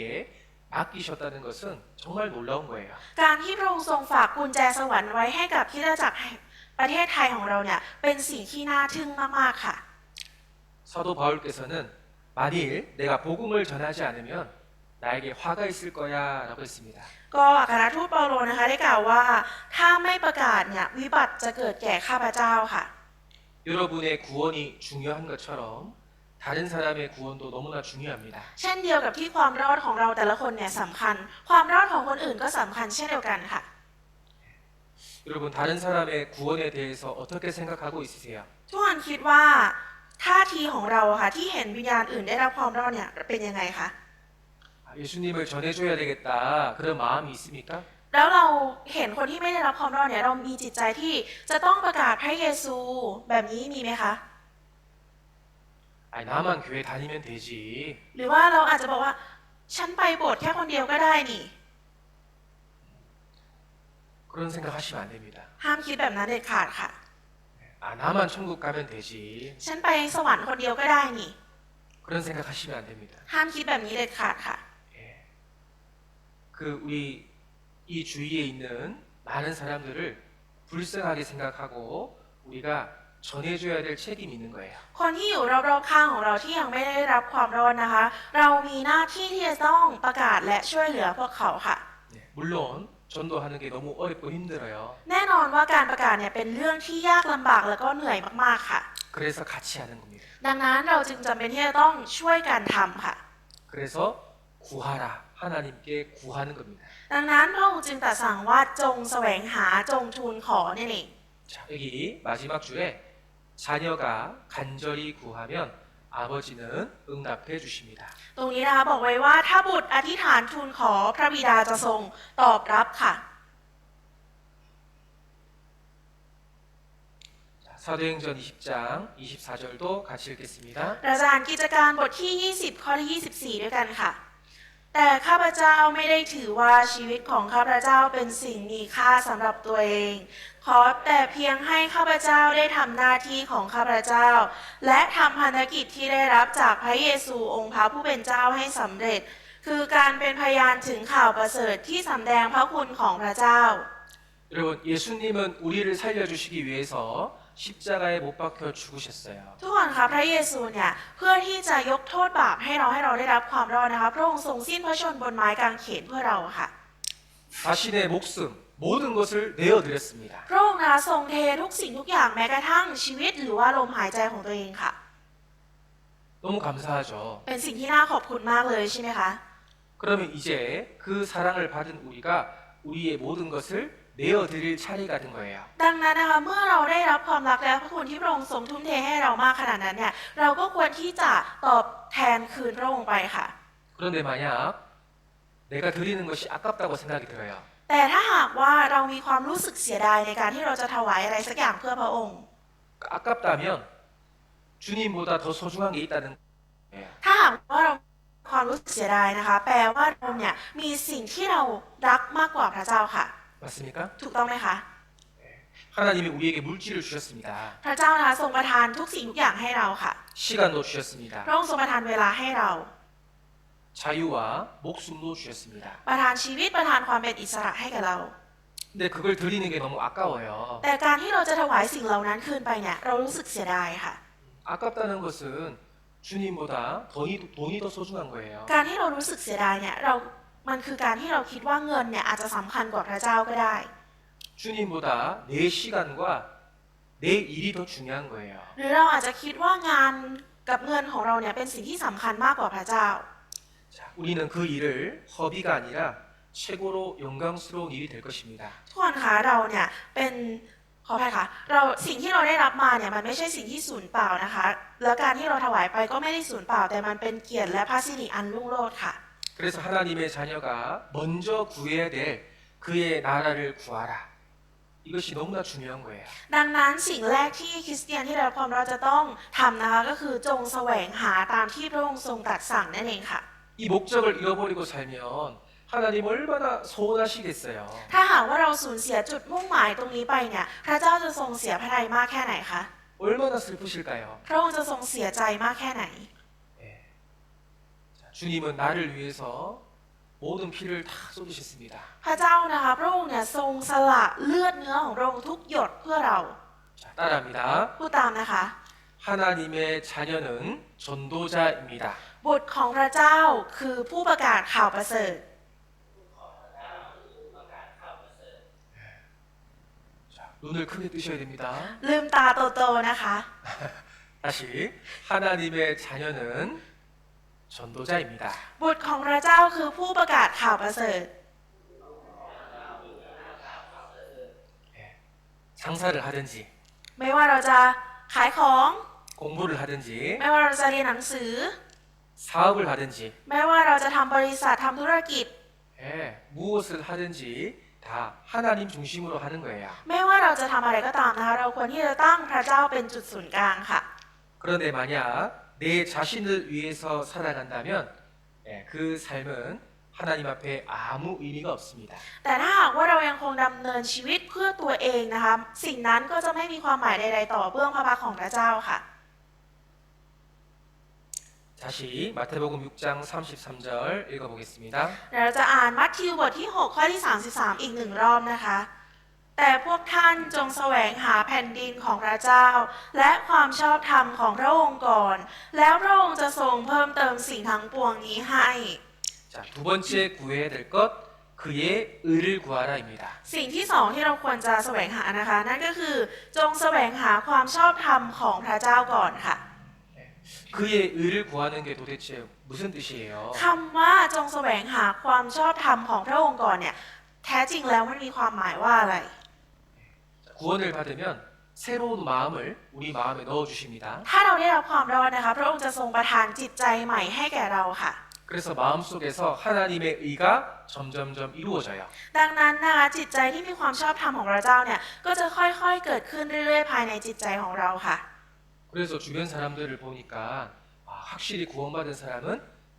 S1: 맡기셨다는 것은 정말 놀라운 거예요.
S2: การที่พระองค์ทรงฝากกุญแจสวรรค์ไว้ให้กับคริสตจักรแห่งประเทศไทยของเราเนี่ยเป็นสิ่งที่น่าทึ่งมากๆค่ะ
S1: 사도 바울께서는 만일 내가 복음을 전하지 않으면 나에게 화가 있을 거야라고 했습니다.
S2: ก็อัครทูตเปาโลนะคะได้กล่าวว่าถ้าไม่ประกาศเนี่ยวิบัติจะเกิดแก่ข้าพเจ้าค่ะ
S1: 여러분의 구원이 중요한 것처럼 다른 사람의 구원도 너무나 중요합니다.
S2: เช่นเดียวกับที่ความรอดของเราแต่ละคนเนี่ยสำคัญ ความรอดของคนอื่นก็สำคัญเช่นเดียวกันค่ะ
S1: 여러분 다른 사람의 구원에 대해서 어떻게 생각하고 있으세요?
S2: ทุกคนคิดว่าท่าทีของเราค่ะที่เห็นวิญญาณอื่นได้รับความรอดเนี่ยเป็นยังไงคะ
S1: 예수님을 전해줘야 되겠다 그런 마음이 있습니까?
S2: แล้วเราเห็นคนที่ไม่ได้รับความรอดเนี่ยเรามีจิตใจที่จะต้องประกาศพระเยซูแบบนี้มีไหมคะ
S1: 아니 나만 교회 다니면 되지.
S2: หรือว่าเราอาจจะบอกว่าฉันไปโบสถ์แค่คนเดียวก็ได้นี่
S1: 그런 생각하시면 안 됩니다.
S2: ห้ามคิดแบบนั้นเด็ดขาดค่ะ
S1: 아 나만 천국 가면 되지.
S2: ฉันไปสวรรค์คนเดียวก็ได้นี่
S1: 그런 생각하시면 안 됩니다.
S2: ห้ามคิดแบบนี้เด็ดขาดค่ะ
S1: 예. 그 우리 이 주위에 있는 많은 사람들을 불쌍하게 생각하고 우리가 전해줘야 될 책임이 있는 거예요.
S2: คนที่อยู่รอบๆข้างของเราที่ยังไม่ได้รับความรอดนะคะ เรามีหน้าที่ที่จะต้องประกาศและช่วยเหลือพวกเขาค่ะ
S1: 네, 물론 전도하는 게 너무 어렵고 힘들어요.
S2: แน่นอนว่าการประกาศเนี่ยเป็นเรื่องที่ยากลำบากแล้วก็เหนื่อยมากๆค่ะ
S1: 그래서 같이 하는 겁니다.
S2: ดังนั้นเราจึงจำเป็นที่จะต้องช่วยกันทำค่ะ
S1: 그래서 구하라 하나님께 구하는 겁니다.
S2: ดังนั้นพระองค์จึงตรัสสั่งว่าจงแสวงหาจงทูลขอนั่นเอง
S1: 자, 여기 마지막 줄에 자녀가 간절히 구하면 아버지는 응답해 주십니다.
S2: ตรงนี้นะคะบอกไว้ว่าถ้าบุตรอธิษฐานทูลขอพระบิดาจะทรงตอบรับค่ะ
S1: 자, 사도행전 20장 24절도 같이 읽겠습니다.
S2: เราจะอ่านกิจการบทที่ 20 ข้อที่ 24 ด้วยกันค่ะ แต่ข้าพเจ้าไม่ได้ถือว่าชีวิตของข้าพเจ้าเป็นสิ่งมีค่าสำหรับตัวเอง ขอแต่เพียงให้ข้าพเจ้าได้ทำหน้าที่ของข้าพเจ้า และทำพันธกิจที่ได้รับจากพระเยซูองค์พระผู้เป็นเจ้าให้สำเร็จ คือการเป็นพยานถึงข่าวประเสริฐที่สำแดงพระคุณของพระเจ้า
S1: 여러분, 예수님은 우리를 살려주시기 위해서 십자가에 못 박혀 죽으셨어요.
S2: ทุกคนคะพระเยซูเนี่ยเพื่อที่จะยกโทษบาปให้เราได้รับความรอดนะคะพระองค์ทรงสิ้นพระชนม์บนไม้กางเขนเพื่อเราค่ะ
S1: 자신의 목숨 모든 것을 내어드렸습니다.
S2: พระองค์นะคะทรงเททุกสิ่งทุกอย่างแม้กระทั่งชีวิตหรือว่าลมหายใจของตัวเองค่ะ
S1: 너무 감사하죠.
S2: เป็นสิ่งที่น่าขอบคุณมากเลยใช่ไหมคะ
S1: 그러면 이제 그 사랑을 받은 우리가 우리의 모든 것을 내어드릴 차례가 된 거예요.
S2: ดังนั้นนะคะเมื่อเราได้รับความรักและพระคุณที่พระองค์ทรงทุ่มเทให้เรามากขนาดนั้นเนี่ยเราก็ควรที่จะตอบแทนคืนพระองค์ไปค่ะ
S1: 그런데 만약 내가 드리는 것이 아깝다고 생각이 들어요.
S2: แต่ถ้าหากว่าเรามีความรู้สึกเสียดายในการที่เราจะถวายอะไรสักอย่างเพื่อพระองค์
S1: 아깝다면 주님보다 더 소중한 게 있다는 거예요.
S2: ถ้าหากว่าเรามีความรู้สึกเสียดายนะคะแปลว่าเราเนี่ยมีสิ่งที่เรารักมากกว่าพระเจ้าค่ะ
S1: 맞습니까?
S2: ถูกต้องไหมคะ
S1: 하나님이 우리에게 물질을 주셨습니다.
S2: พระเจ้านะคะทรงประทานทุกสิ่งทุกอย่างให้เราค่ะ
S1: 시간도 주셨습니다.
S2: พระองค์ทรงประทานเวลาให้เรา
S1: 자유와 목숨도 주셨습니다.
S2: ประทานชีวิตประทานความเป็นอิสระให้กับเรา
S1: 근데 그걸 드리는 게 너무 아까워요.
S2: แต่การที่เราจะถวายสิ่งเหล่านั้นคืนไปเนี่ยเรารู้สึกเสียดายค่ะ
S1: 아깝다는 것은 주님보다 돈이 더 소중한 거예요.
S2: การที่เรารู้สึกเสียดายเนี่ยมันคือการที่เราคิดว่าเงินเนี่ยอาจจะสำคัญกว่าพระเจ้าก็ได้
S1: 주님보다 내 시간과 내 일이 더 중요한 거예요.
S2: หรือเราอาจจะคิดว่างานกับเงินของเราเนี่ยเป็นสิ่งที่สำคัญมากกว่าพระเจ้า
S1: 자, 우리는 그 일을 허비가 아니라 최고로 영광스러운 일이 될 것입니다.
S2: ทุกคนคะเราเนี่ยเป็นขออภัยค่ะสิ่งที่เราได้รับมาเนี่ยมันไม่ใช่สิ่งที่สูญเปล่านะคะแล้วการที่เราถวายไปก็ไม่ได้สูญเปล่าแต่มันเป็นเกียรติและพระสิริอันรุ่งโรจน์ค่ะ
S1: 그래서 하나님의 자녀가 먼저 구해야 될 그의 나라를 구하라. 이것이 너무나 중요한 거예요.
S2: ดังนั้นสิ่งแรกที่คริสเตียนที่ได้รับความรอดจะต้องทำนะคะก็คือจงแสวงหาตามที่พระองค์ทรงตรัสสั่งนั่นเองค่ะ
S1: 이 목적을 잃어버리고 살면 하나님 얼마나 서운하시겠어요.
S2: ถ้าหากว่าเราสูญเสียจุดมุ่งหมายตรงนี้ไปเนี่ยพระเจ้าจะทรงเสียพระทัยมากแค่ไหนคะ
S1: 얼마나 슬프실까요?
S2: พระองค์จะทรงเสียใจมากแค่ไหน
S1: 자, 주님은 나를 위해서 모든 피를 다 쏟으셨습니다.
S2: พระเจ้านะคะพระองค์เนี่ยทรงสละเลือดเนื้อของพระองค์ทุกหยดเพื่อเรา
S1: 자, 따라합니다.
S2: พูดตามนะคะ
S1: 하나님의 자녀는 전도자입니다.
S2: บุตรของพระเจ้าคือผู้ประกาศข่าวประเสริฐ
S1: 자, 눈을 크게 뜨셔야 됩니다.
S2: ลืมตาโตๆนะคะ
S1: 다시 하나님의 자녀는 전도자입니다.
S2: บุตรของพระเจ้าคือผู้ประกาศข่าวประเสริฐ
S1: 장사를 하든지
S2: ไม่ว่าเราจะขายของ
S1: 공부를 하든지
S2: ไม่ว่าเราจะเรียนหนังสือ
S1: 사업을 하든지
S2: ไม่ว่าเราจะทำบริษัททำธุรกิจ
S1: 무엇을 하든지 다 하나님 중심으로 하는 거예요.
S2: ไม่ว่าเราจะทำอะไรก็ตามนะคะเราควรที่จะตั้งพระเจ้าเป็นจุดศูนย์กลางค่ะ
S1: 그런데 만약 내 자신을 위해서 살아간다면 그 삶은 하나님 앞에 아무 의미가 없습니다.
S2: แต่ถ้าหากว่าเรายังคงดำเนินชีวิตเพื่อตัวเองนะคะสิ่งนั้นก็จะไม่มีความหมายใดๆต่อเบื้องพระพักตร์ของพระเจ้าค่ะ
S1: 다시 마태복음 6장 33절 읽어보겠습니다.
S2: เราจะอ่านมัทธิวบทที่ 6 ข้อที่ 33 อีกหนึ่งรอบนะคะ แต่พวกท่านจงแสวงหาแผ่นดินของพระเจ้า และความชอบธรรมของพระองค์ก่อน แล้วพระองค์จะทรงเพิ่มเติมสิ่งทั้งปวงนี้ให้
S1: 자, 두 번째 구해야 될 것, 그의 의를 구하라입니다.
S2: สิ่งที่สองที่เราควรจะแสวงหานะคะ นั่นก็คือจงแสวงหาความชอบธรรมของพระเจ้าก่อนค่ะ
S1: 그의 의를 구하는 게 도대체 무슨 뜻이에요?
S2: คำว่าจงแสวงหาความชอบธรรมของพระองค์ก่อนเนี่ยแท้จริงแล้วมันมีความหมายว่าอะไร
S1: 구원을 받으면 새로운 마음을 우리 마음에 넣어 주십니다.
S2: ถ้าเราได้รับความรอดนะคะพระองค์จะทรงประทานจิตใจใหม่ให้แก่เราค่ะ
S1: 그래서 마음속에서 하나님의 의가 점점점 이루어져요.
S2: ดังนั้นนะคะจิตใจที่มีความชอบธรรมของพระเจ้าเนี่ยก็จะค่อยๆเกิดขึ้นเรื่อยๆภายในจิตใจของเราค่ะ
S1: 그래서 주변 사람들을 보니까 확실히 구원받은 사람은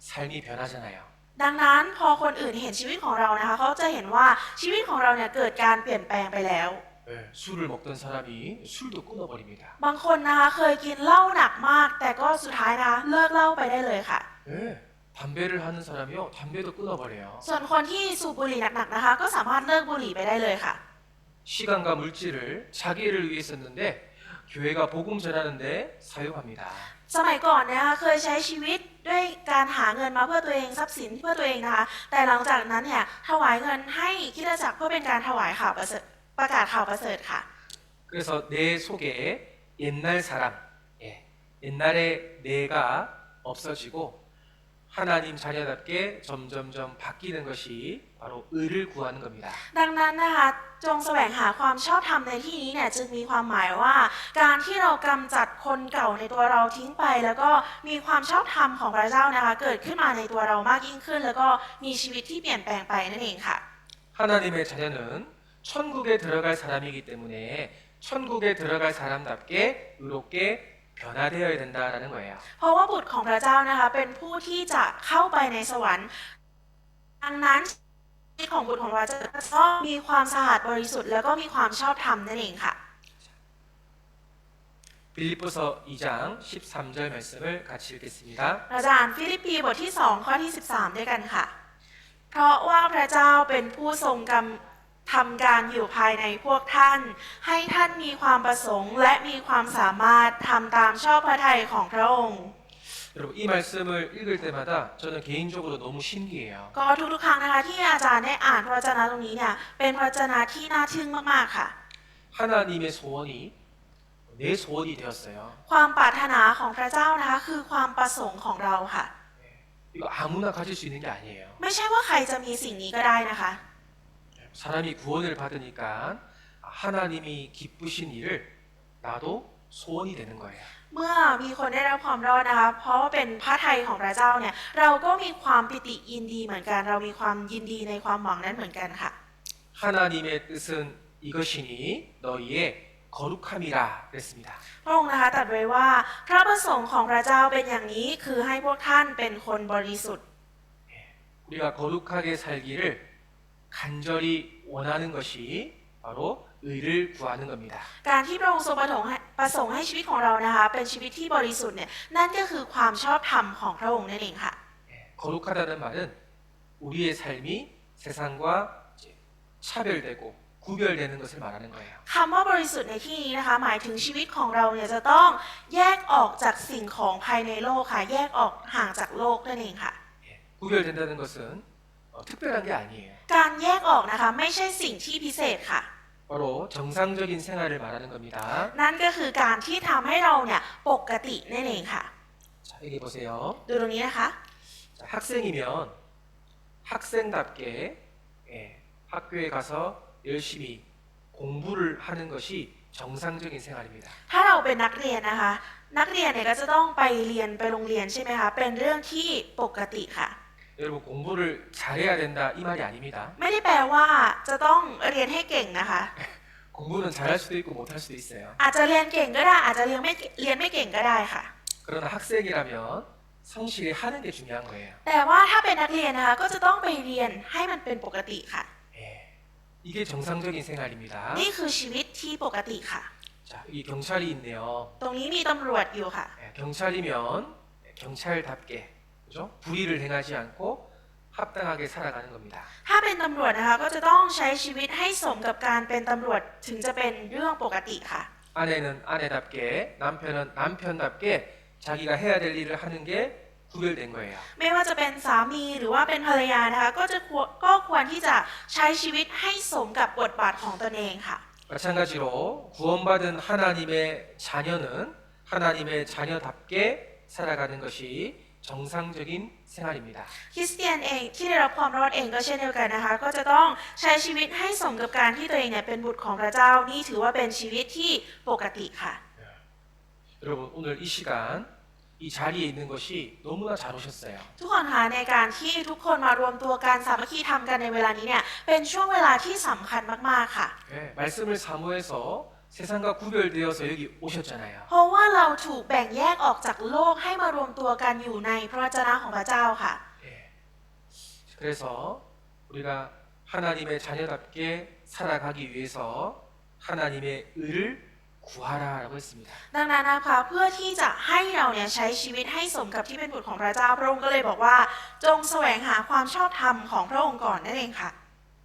S1: 삶이 변하잖아요.
S2: ดังนั้นพอคนอื่นเห็นชีวิตของเรานะคะเขาจะเห็นว่าชีวิตของเราเนี่ยเกิดการเปลี่ยนแปลงไปแล้ว
S1: 네, 술을 먹던 사람이 술도 끊어버립니다.
S2: บางคนนะคะเคยกินเหล้าหนักมาก แต่ก็สุดท้ายนะคะเลิกเหล้าไปได้เลยค่ะ
S1: 네, 담배를 하는 사람이요 담배도 끊어버려요.
S2: ส่วนคนที่สูบบุหรี่หนักๆนะคะก็สามารถเลิกบุหรี่ไปได้เลยค่ะ
S1: 시간과 물질을 자기를 위해 썼는데 교회가 복음 전하는데 사용합니다.
S2: สมัยก่อนนะคะเคยใช้ชีวิตด้วยการหาเงินมาเพื่อตัวเองทรัพย์สินเพื่อตัวเองนะคะแต่หลังจากนั้นเนี่ยถวายเงินให้คริสตจักรเพื่อเป็นการถวายข่าวประเสริฐประกาศข่าวประเสริฐค่ะ
S1: 그래서 내 속에 옛날 사람, 옛날에 내가 없어지고 하나님 자녀답게 점점점 바뀌는 것이 바로 의를 구하는 겁니다.
S2: ดังนั้นนะคะจงแสวงหาความชอบธรรมในที่นี้เนี่ยจึงมีความหมายว่า การที่เรากำจัดคนเก่าในตัวเราทิ้งไป แล้วก็มีความชอบธรรมของพระเจ้านะคะเกิดขึ้นมาในตัวเรามากยิ่งขึ้น แล้วก็มีชีวิตที่เปลี่ยนแปลงไปนั่นเองค่ะ
S1: 하나님의 자녀는 천국에 들어갈 사람이기 때문에 천국에 들어갈 사람답게 의롭게 변화되어야 된다라는 거예요.
S2: เพราะว่าบุตรของพระเจ้านะคะเป็นผู้ที่จะเข้าไปในสวรรค์ดังนั้นชีวิตของบุตรของพระเจ้าต้องมีความสะอาดบริสุทธิ์แล้วก็มีความชอบธรรมนั่นเองค่ะ
S1: 빌립보서 2장 13절 말씀을 같이 읽겠습니다.
S2: เราจะอ่านฟิลิปปีบทที่2ข้อที่13ด้วยกันค่ะ เพราะว่าพระเจ้าเป็นผู้ทรงทำการอยู่ภายในพวกท่าน ให้ท่านมีความประสงค์และมีความสามารถทำตามชอบพระทัยของพระองค์
S1: 여러분 이 말씀을 읽을 때마다 저는 개인적으로 너무 신기해요.
S2: ก็ทุกๆครั้งนะคะที่อาจารย์ได้อ่านพระวจนะตรงนี้เนี่ยเป็นพระวจนะที่น่าทึ่งมากๆค่ะ
S1: 하나님의 소원이 내 소원이 되었어요.
S2: ความปรารถนาของพระเจ้านะคะคือความประสงค์ของเราค่ะ
S1: 이거 아무나 가질 수 있는 게 아니에요.
S2: ไม่ใช่ว่าใครจะมีสิ่งนี้ก็ได้นะคะ
S1: 사람이 구원을 받으니까 하나님이 기쁘신 일을 나도 소원이 되는 거예요.
S2: เมื่อมีคนได้รับความรอดนะคะ เพราะว่าเป็นพระทัยของพระเจ้าเนี่ยเราก็มีความปิติยินดีเหมือนกัน เรามีความยินดีในความหวังนั้นเหมือนกันค่ะ
S1: 하나님의 뜻은 이것이니 너희의 거룩함이라 그랬습니다.
S2: พระองค์นะคะตรัสไว้ว่าพระประสงค์ของพระเจ้าเป็นอย่างนี้คือให้พวกท่านเป็นคนบริสุทธิ์
S1: 우리가 거룩하게 살기를 간절히 원하는 것이 바로 의를 구하는 겁니다.
S2: การที่พระองค์ทรงประสงค์ให้ชีวิตของเรานะคะเป็นชีวิตที่บริสุทธิ์เนี่ยนั่นก็คือความชอบธรรมของพระองค์นั่นเองค่ะ
S1: 거룩하다는 말은 우리의 삶이 세상과 차별되고 구별되는 것을 말하는 거예요.
S2: คำว่าบริสุทธิ์ในที่นี้นะคะหมายถึงชีวิตของเราเนี่ยจะต้องแยกออกจากสิ่งของภายในโลกค่ะแยกออกห่างจากโลกนั่นเองค่ะ
S1: 구별된다는 것은 특별한 게 아니에요.
S2: การแยกออกนะคะไม่ใช่สิ่งที่พิเศษค่ะ
S1: 바로 정상적인 생활을 말하는 겁니다.
S2: นั่นก็คือการที่ทำให้เราเนี่ยปกตินั่นเองค่ะ
S1: 자, 여기 보세요.
S2: ดูตรงนี้นะคะ
S1: 자, 학생이면 학생답게 학교에 가서 열심히 공부를 하는 것이 정상적인 생활입니다.
S2: ถ้าเราเป็นนักเรียนนะคะ นักเรียนเนี่ยก็จะต้องไปเรียนไปโรงเรียนใช่ไหมคะเป็นเรื่องที่ปกติค่ะ
S1: 여러분 공부를 잘해야 된다 이 말이 아닙니다.
S2: ไม่ได้แปลว่าจะต้องเรียนให้เก่งนะคะ
S1: 공부는 잘할 수도 있고 못할 수도 있어요.
S2: อาจจะเรียนเก่งก็ได้อาจจะเรียนไม่เก่งก็ได้ค่ะ
S1: 그러나 학생이라면 성실히 하는 게 중요한 거예요.
S2: แต่ว่าถ้าเป็นนักเรียนนะคะก็จะต้องไปเรียนให้มันเป็นปกติค่ะ
S1: 이게 정상적인 생활입니다.
S2: นี่คือชีวิตที่ปกติค่ะ
S1: 자, 이 경찰이 있네요.
S2: ตรงนี้มีตำรวจอยู่ค่ะ
S1: 경찰이면 경찰답게 그죠? 불의를 행하지 않고 합당하게 살아가는 겁니다.
S2: ถ้าเป็นตำรวจนะคะก็จะต้องใช้ชีวิตให้สมกับการเป็นตำรวจถึงจะเป็นเรื่องปกติค่ะ
S1: 아내는 아내답게 남편은 남편답게 자기가 해야 될 일을 하는 게 구별된 거예요.
S2: ไม่ว่าจะเป็นสามีหรือว่าเป็นภรรยานะคะก็ควรที่จะใช้ชีวิตให้สมกับบทบาทของตนเองค่ะ
S1: 마찬가지로 구원받은 하나님의 자녀는 하나님의 자녀답게 살아가는 것이 정상적인 생활입니다.
S2: คริสเตียนเองที่ได้รับความรอดเองก็เช่นเดียวกันนะคะก็จะต้องใช้ชีวิตให้สมกับการที่ตัวเองเนี่ยเป็นบุตรของพระเจ้านี่ถือว่าเป็นชีวิตที่ปกติค่ะ
S1: 여러분 오늘 이 시간 이 자리에 있는 것이 너무나 잘 오셨어요.
S2: ทุกคนคะในการที่ทุกคนมารวมตัวกันสามัคคีทำกันในเวลานี้เนี่ยเป็นช่วงเวลาที่สำคัญมากๆค่ะ
S1: 네, 말씀을 사모해서 세상과 구별되어서 여기 오셨잖아요.
S2: เพราะว่าเราถูกแบ่งแยกออกจากโลกให้มารวมตัวกันอยู่ในพระวจนะของพระเจ้าค่ะ
S1: 예. 그래서 우리가 하나님의 자녀답게 살아가기 위해서 하나님의 의를 구하라라고 했습니다.
S2: ดังนั้นนะคะเพื่อที่จะให้เราเนี่ยใช้ชีวิตให้สมกับที่เป็นบุตรของพระเจ้าพระองค์ก็เลยบอกว่าจงแสวงหาความชอบธรรมของพระองค์ก่อนนั่นเองค่ะ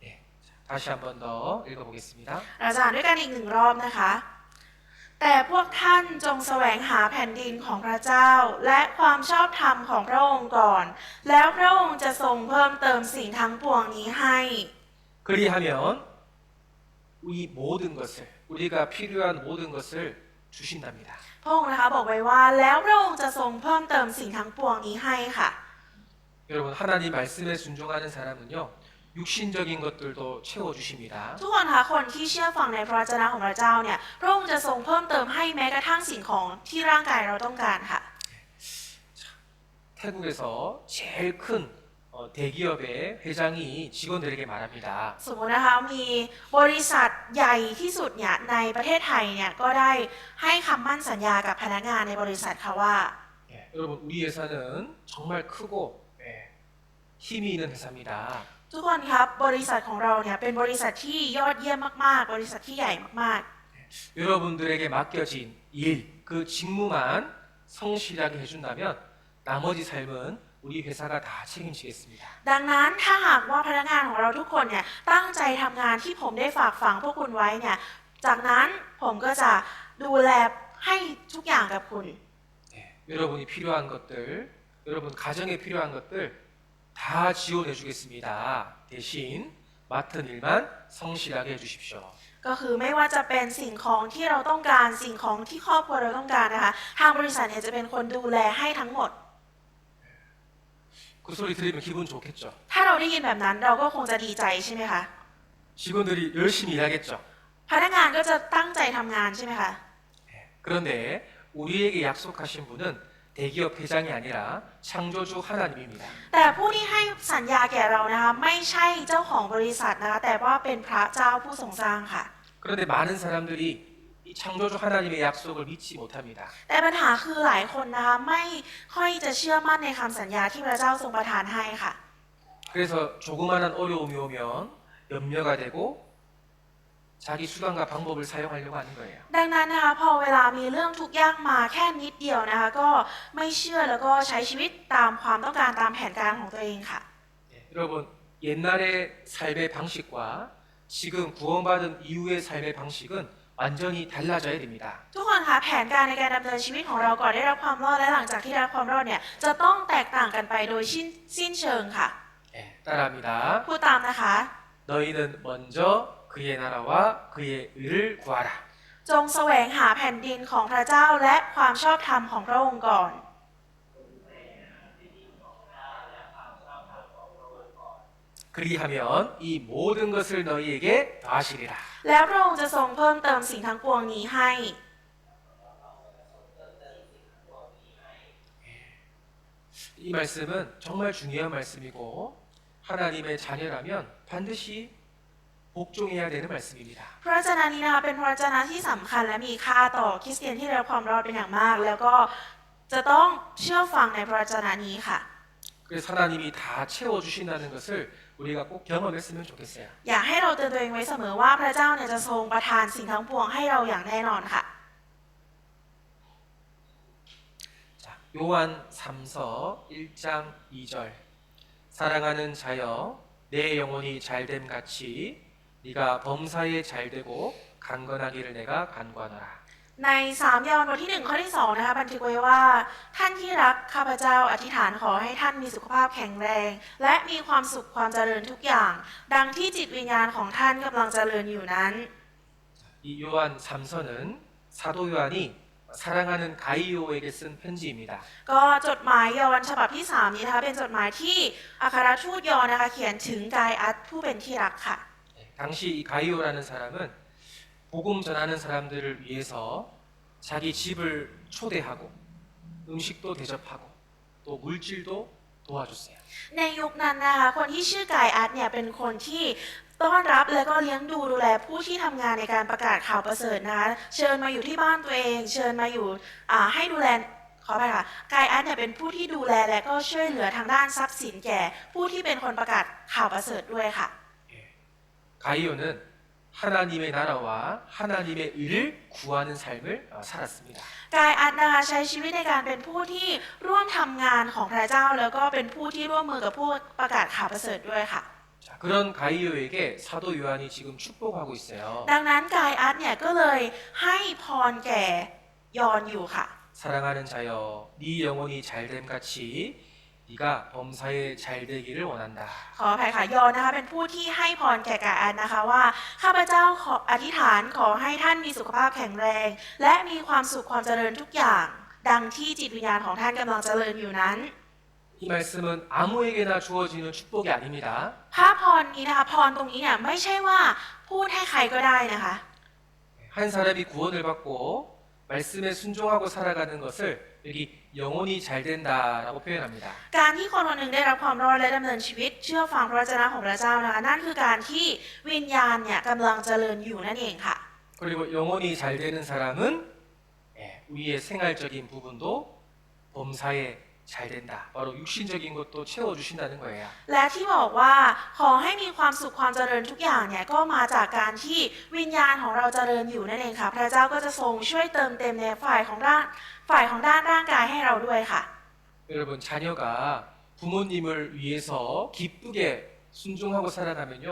S1: 예. 자, 다시 한 번 더 읽어보겠습니다.
S2: เราจะอ่านด้วยกันอีกหนึ่งรอบนะคะ แต่พวกท่านจงแสวงหาแผ่นดินของพระเจ้าและความชอบธรรมของพระองค์ก่อน แล้วพระองค์จะทรงเพิ่มเติมสิ่งทั้งปวงนี้ให้
S1: 그리하면 이 모든 것을 우리가 필요한 모든 것을 주신답니다.
S2: พระองค์นะคะบอกไว้ว่าแล้วพระองค์จะทรงเพิ่มเติมสิ่งทั้งปวงนี้ให้ค่ะ
S1: 여러분 하나님 말씀에 순종하는 사람은요 육신적인 것들도 채워 주십니다.
S2: ทุกคนคะคนที่เชื่อฟังในพระวจนะของพระเจ้าเนี่ยพระองค์จะทรงเพิ่มเติมให้แม้กระทั่งสิ่งของที่ร่างกายเราต้องการค่ะ
S1: 태국에서 제일 큰 대기업의 회장이 직원들에게 말합니다.
S2: สมมตินะคะมีบริษัทใหญ่ที่สุดเนี่ยในประเทศไทยเนี่ยก็ได้ให้คำมั่นสัญญากับพนักงานในบริษัทค่ะว่า
S1: 예, 여러분 우리 회사는 정말 크고 예, 힘이 있는 회사입니다.
S2: ทุกคนครับบริษัทของเราเนี่ยเป็นบริษัทที่ยอดเยี่ยมมากๆ บริษัทที่ใหญ่มาก
S1: 여러분들에게 맡겨진 일, 그 직무만 성실하게 해준다면 나머지 삶은 우리 회사가 다 책임지겠습니다.
S2: ๆ ดังนั้นถ้าหากว่าพนักงานของเราทุกคนเนี่ยตั้งใจทำงานที่ผมได้ฝากฝังพวกคุณไว้เนี่ยจากนั้นผมก็จะดูแลให้ทุกอย่างกับคุณ
S1: 예, 여러분이 필요한 것들, 여러분 가정에 필요한 것들 다 지원해 주겠습니다. 대신 맡은 일만 성실하게 해주십시오.
S2: ก็คือไม่ว่าจะเป็นสิ่งของที่เราต้องการสิ่งของที่ครอบครัวเราต้องการนะคะทางบริษัทเนี่ยจะเป็นคนดูแลให้ทั้งหมด
S1: 그 소리 들으면 기분 좋겠죠.
S2: ถ้าเราได้ยินแบบนั้นเราก็คงจะดีใจใช่ไหมคะ
S1: 직원들이 열심히 일하겠죠.
S2: พนักงานก็จะตั้งใจทำงานใช่ไหมคะ
S1: 그런데 우리에게 약속하신 분은 대기업 회장이 아니라 창조주 하나님입니다.
S2: แต่ผู้ที่ให้สัญญาแก่เรานะคะไม่ใช่เจ้าของบริษัทนะคะแต่ว่าเป็นพระเจ้าผู้ทรงสร้างค่ะ
S1: 그런데 많은 사람들이 이 창조주 하나님의 약속을 믿지 못합니다.
S2: แต่ปัญหาคือหลายคนนะคะไม่ค่อยจะเชื่อมั่นในคำสัญญาที่พระเจ้าทรงประทานให้ค่ะ
S1: 그래서 조그마한 어려움이 오면 염려가 되고 자기 수단과 방법을 사용하려고 하는 거예요.
S2: ดังนั้นนะคะพอเวลามีเรื่องทุกข์ยากมาแค่นิดเดียวนะคะก็ไม่เชื่อแล้วก็ใช้ชีวิตตามความต้องการตามแผนการของตัวเองค่ะ
S1: 여러분 옛날의 삶의 방식과 지금 구원받은 이후의 삶의 방식은 완전히 달라져야 됩니다.
S2: ทุกคนคะแผนการในการดำเนินชีวิตของเราก่อนได้รับความรอดและหลังจากที่ได้รับความรอดเนี่ยจะต้องแตกต่างกันไปโดยสิ้นเชิงค่ะ
S1: 예, 따라합니다.
S2: พูดตามนะคะ
S1: 너희는 먼저 그의 나라와 그의 의를 구하라.
S2: จงแสวงหาแผ่นดินของพระเจ้าและความชอบธรรมของพระองค์ก่อน
S1: 그리하면 이 모든 것을 너희에게 더하시리라.
S2: แล้วพระองค์จะทรงเพิ่มเติมสิ่งทั้งปวงนี้ให้
S1: 이 말씀은 정말 중요한 말씀이고 하나님의 자녀라면 반드시 복종해야 되는 말씀입니다.
S2: พระวจนะนี้นะคะเป็นพระวจนะที่สำคัญและมีค่าต่อคริสเตียนที่ได้รับความรอดเป็นอย่างมาก แล้วก็จะต้องเชื่อฟังในพระวจนะนี้ค่ะ
S1: 그래서 하나님이 다 채워주신다는 것을 우리가 꼭 경험했으면 좋겠어요.
S2: อยากให้เราเตือนตัวเองไว้เสมอว่าพระเจ้าเนี่ยจะทรงประทานสิ่งทั้งปวงให้เราอย่างแน่นอนค่ะ
S1: 자, 요한 3서 1장 2절 사랑하는 자여 내 영혼이 잘됨 같이 네가 범사에 잘되고 강건하기를 내가 간구하노라.
S2: ใน3ยอห์นบทที่1ข้อที่2นะคะบันทึกไว้ว่าท่านที่รักข้าพเจ้าอธิษฐานขอให้ท่านมีสุขภาพแข็งแรง และมีความสุขความเจริญทุกอย่าง ดังที่จิตวิญญาณของท่านกำลังเจริญอยู่นั้น
S1: 이 요한 3서는 사도 요한이 사랑하는 가이오에게 쓴 편지입니다.
S2: ก็จดหมายยอห์นฉบับที่3นี้นะคะเป็นจดหมายที่อัครทูตยอห์นนะคะเขียนถึงกายอัตผู้เป็นที่รักค่ะ
S1: 당시 이 가이오라는 사람은 복음 전하는 사람들을 위해서 자기 집을 초대하고 음식도 대접하고 또 물질도 도와줬어요.
S2: ในยุคนั้นนะคะคนที่ชื่อกายอัตเนี่ยเป็นคนที่ต้อนรับและก็เลี้ยงดูแลผู้ที่ทำงานในการประกาศข่าวประเสริฐนะคะเชิญมาอยู่ที่บ้านตัวเองเชิญมาอยู่ให้ดูแลขอไปค่ะกายอัตเนี่ยเป็นผู้ที่ดูแลและก็ช่วยเหลือทางด้านทรัพย์สินแก่ผู้ที่เป็นคนประกาศข่าวประเสริฐด้วยค่ะ
S1: 가이오는 하나님의 나라와 하나님의 의를 구하는 삶을 살았습니다.
S2: กายอัตนะคะใช้ชีวิตในการเป็นผู้ที่ร่วมทำงานของพระเจ้าแล้วก็เป็นผู้ที่ร่วมมือกับผู้ประกาศข่าวประเสริฐด้วยค่ะ
S1: 자, 그런 가이오에게 사도 요한이 지금 축복하고 있어요.
S2: ดังนั้นกายอัตเนี่ยก็เลยให้พรแก่ยอห์นอยู่ค่ะ
S1: 사랑하는 자여 네 영혼이 잘됨 같이 네가 범사에 잘되기를 원한다.
S2: ขออภัยค่ะยอห์นนะคะเป็นผู้ที่ให้พรแก่กายอัตนะคะว่าข้าพเจ้าขออธิษฐานขอให้ท่านมีสุขภาพแข็งแรง และมีความสุขความเจริญทุกอย่าง ดังที่จิตวิญญาณของท่านกำลังเจริญอยู่นั้น
S1: 이 말씀은 아무에게나 주어지는 축복이 아닙니다.
S2: พระพรนี้นะคะพรตรงนี้เนี่ยไม่ใช่ว่าพูดให้ใครก็ได้นะคะ
S1: 한 사람이 구원을 받고 말씀에 순종하고 살아가는 것을 여기 영혼이 잘 된다라고 표현합니다.
S2: การที่คนคนหนึ่งได้รับความรอดและดำเนินชีวิตเชื่อฟังพระวจนะของพระเจ้านะคะนั่นคือการที่วิญญาณเนี่ยกำลังเจริญอยู่นั่นเองค่ะ
S1: 그리고 영혼이 잘 되는 사람은 우리의 생활적인 부분도 범사에 잘 된다. 바로 육신적인 것도 채워주신다는 거예요.
S2: และที่บอกว่าขอให้มีความสุขความเจริญทุกอย่างเนี่ยก็มาจากการที่วิญญาณของเราเจริญอยู่นั่นเองค่ะพระเจ้าก็จะทรงช่วยเติมเต็มในฝ่ายของด้านร่างกายให้เราด้วยค่ะ
S1: 여러분 자녀가 부모님을 위해서 기쁘게 순종하고 살아가면요.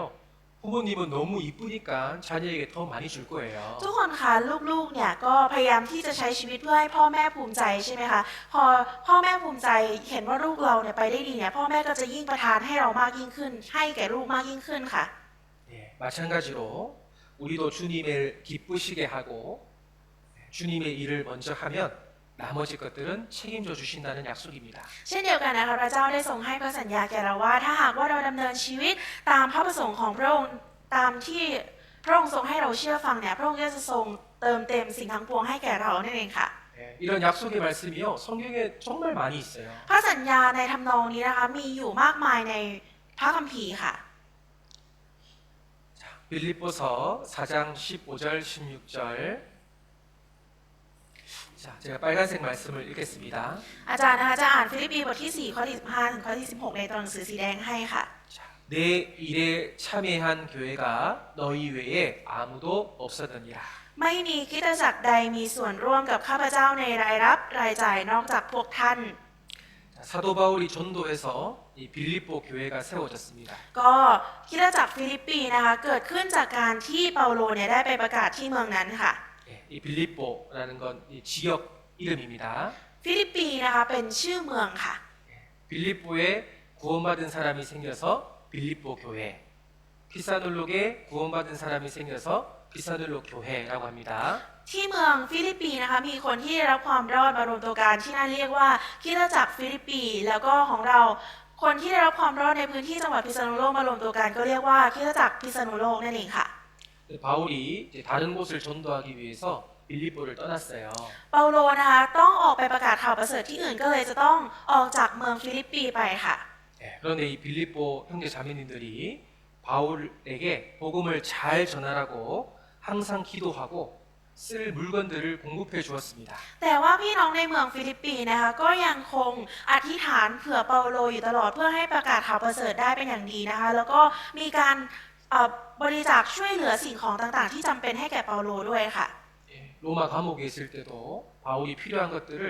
S1: 부모님은 너무 이쁘니까 자녀에게 더 많이 줄 거예요.
S2: ทุกคนคะลูกๆเนี่ยก็พยายามที่จะใช้ชีวิตเพื่อให้พ่อแม่ภูมิใจใช่ไหมคะพอพ่อแม่ภูมิใจเห็นว่าลูกเราเนี่ยไปได้ดีเนี่ยพ่อแม่ก็จะยิ่งประทานให้เรามากยิ่งขึ้น ให้แก่ลูกมากยิ่งขึ้นค่ะ
S1: 마찬가지로 우리도 주님을 기쁘시게 하고 주님의 일을 먼저 하면 나머지 것들은 책임져 주신다는 약속입니다.
S2: เช่นเดียวกันนะคะพระเจ้าได้ทรงให้พระสัญญาแก่เราว่าถ้าหากว่าเราดำเนินชีวิตตามพระประสงค์ของพระองค์ตามที่พระองค์ทรงให้เราเชื่อฟังเนี่ยพระองค์ก็จะทรงเติมเต็มสิ่งทั้งปวงให้แก่เรานั่นเองค่ะ
S1: 이런 약속의 말씀이요 성경에 정말 많이 있어요.
S2: พระสัญญาในทำนองนี้นะคะมีอยู่มากมายในพระคัมภีร์ค่ะ
S1: 자, 빌립보서 4장 15절 16절. 자, 제가 빨간색 말씀을 읽겠습니다.
S2: อาจารย์นะคะจะอ่านฟิลิปปีบทที่4ข้อที่15ถึงข้อที่16ในตัวหนังสือสีแดงให้ค่ะ
S1: 자, 내 일에 참여한 교회가 너희 외에 아무도 없었느니라.
S2: ไม่มีคริสตจักรใดมีส่วนร่วมกับข้าพเจ้าในรายรับรายจ่ายนอกจากพวกท่าน
S1: 자, 사도 바울이 전도해서 이 빌립보 교회가 세워졌습니다.
S2: ก็คริสตจักรฟิลิปปีนะคะเกิดขึ้นจากการที่เปาโลเนี่ยได้ไปประกาศที่เมืองนั้นค่ะ
S1: 이 빌립보라는 건 이 지역 이름입니다.
S2: ฟิลิปปีนะคะเป็นชื่อเมืองค่ะ
S1: 빌립보에 구원받은 사람이 생겨서 빌립보 교회, 피사눌록에 구원받은 사람이 생겨서 피사눌록 교회라고 합니다.
S2: ที่เมืองฟิลิปปีนะคะมีคนที่ได้รับความรอดมารวมตัวกันที่นั่นเรียกว่าคริสตจักรฟิลิปปีแล้วก็ของเราคนที่ได้รับความรอดในพื้นที่จังหวัดพิษณุโลกมารวมตัวกันก็เรียกว่าคริสตจักรพิษณุโลกนั่นเองค่ะ
S1: 바울이 이제 다른 곳을 전도하기 위해서 빌립보를 떠났어요.
S2: เปาโลนะคะต้องออกไปประกาศข่าวประเสริฐที่อื่นก็เลยจะต้องออกจากเมืองฟิลิปปีไปค่ะ
S1: 그런데 이 빌립보 형제 자매님들이 바울에게 복음을 잘 전하라고 항상 기도하고 쓸 물건들을 공급해 주었습니다.
S2: แต่ว่าพี่น้องในเมืองฟิลิปปีนะคะก็ยังคงอธิษฐานเผื่อเปาโลอยู่ตลอดเพื่อให้ประกาศข่าวประเสริฐได้เป็นอย่างดีนะคะแล้วก็มีการบริจาคช่วยเหลือสิ่งของต่างๆ ที่จำเป็นให้แก่เปาโลด้วยค่ะ
S1: 로마 감옥에 있을 때도 바울이 필요한 것들을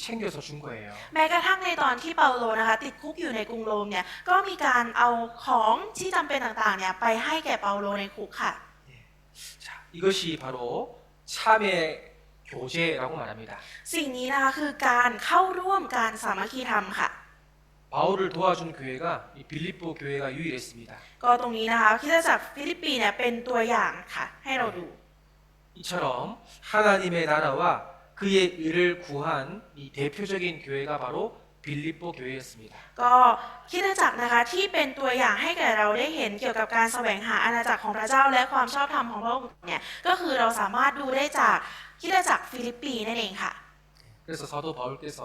S1: 챙겨서 준 거예요.
S2: แม้กระทั่งในตอนที่เปาโลนะคะติดคุกอยู่ในกรุงโรมเนี่ยก็มีการเอาของที่จำเป็นต่างๆเนี่ยไปให้แก่เปาโลในคุกค่ะ
S1: 자, 이것이 바로 참의 교제라고 말합니다.
S2: สิ่งนี้นะคะคือการเข้าร่วมการสามัคคีธรรมค่ะ
S1: 바울을 도와준 교회가 이 빌립보 교회가 유일했습니다.
S2: ก็ตรงนี้นะคะคริสตจักรฟิลิปปีเนี่ยเป็นตัวอย่างค่ะให้เราดู
S1: 이처럼 하나님의 나라와 그의 의를 구한 이 대표적인 교회가 바로 빌립보 교회였습니다.
S2: ก็คริสตจักรนะคะที่เป็นตัวอย่างให้แก่เราได้เห็นเกี่ยวกับการแสวงหาอาณาจักรของพระเจ้าและความชอบธรรมของพระองค์เนี่ยก็คือเราสามารถดูได้จากคริสตจักรฟิลิปปีนั่นเองค่ะ
S1: 그래서 사도 바울께서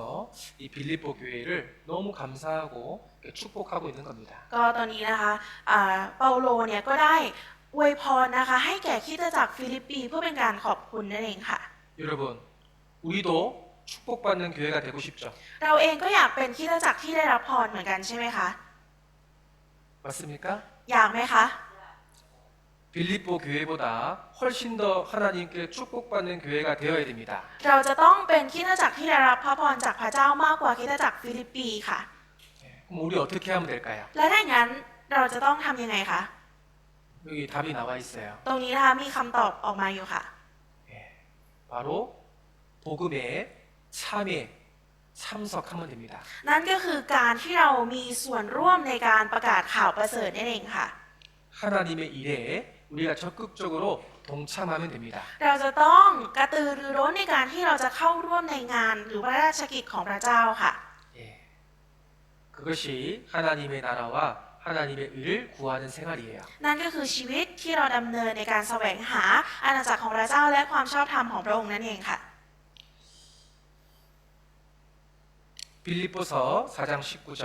S1: 이 빌립보 교회를 너무 감사하고 축복하고 있는 겁니다.
S2: ก็ตอนนี้นะคะเปาโลเนี่ยก็ได้อวยพรนะคะให้แก่คริสตจักรฟิลิปปีเพื่อเป็นการขอบคุณนั่นเองค่ะ
S1: 여러분, 우리도 축복받는 교회가 되고 싶죠?
S2: เราเองก็อยากเป็นคริสตจักรที่ได้รับพรเหมือนกันใช่ไหมคะ
S1: 맞습니까?
S2: อยากไหมคะ
S1: 빌립보 교회보다 훨씬 더 하나님께 축복받는 교회가 되어야 됩니다.
S2: เราจะต้องเป็นคริสตจักรที่ได้รับพระพรจากพระเจ้ามากกว่าคริสตจักรฟิลิปปีค่ะ
S1: 그럼 우리 어떻게 하면 될까요?
S2: และถ้าอย่างนั้นเราจะต้องทำยังไงคะ
S1: 여기 답이 나와 있어요.
S2: ตรงนี้นะคะมีคำตอบออกมาอยู่ค่ะ
S1: 바로 복음의 참에 참석하면 됩니다.
S2: นั่นก็คือการที่เรามีส่วนร่วมในการประกาศข่าวประเสริฐนั่นเองค่ะ
S1: 하나님의 일에 우리가 적극적으로 동참하면 됩니다.
S2: เราจะต้องกระตือรือร้นในการที่เราจะเข้าร่วมในงานหรือว่าราชกิจของพระเจ้าค่ะ
S1: 예. 그것이 하나님의 나라와 하나님의 의를 구하는 생활이에요.
S2: นั่นก็คือชีวิตที่เราดำเนินในการแสวงหาอาณาจักรของพระเจ้าและความชอบธรรมของพระองค์นั่นเองค่ะ
S1: 빌립보서 4장 19절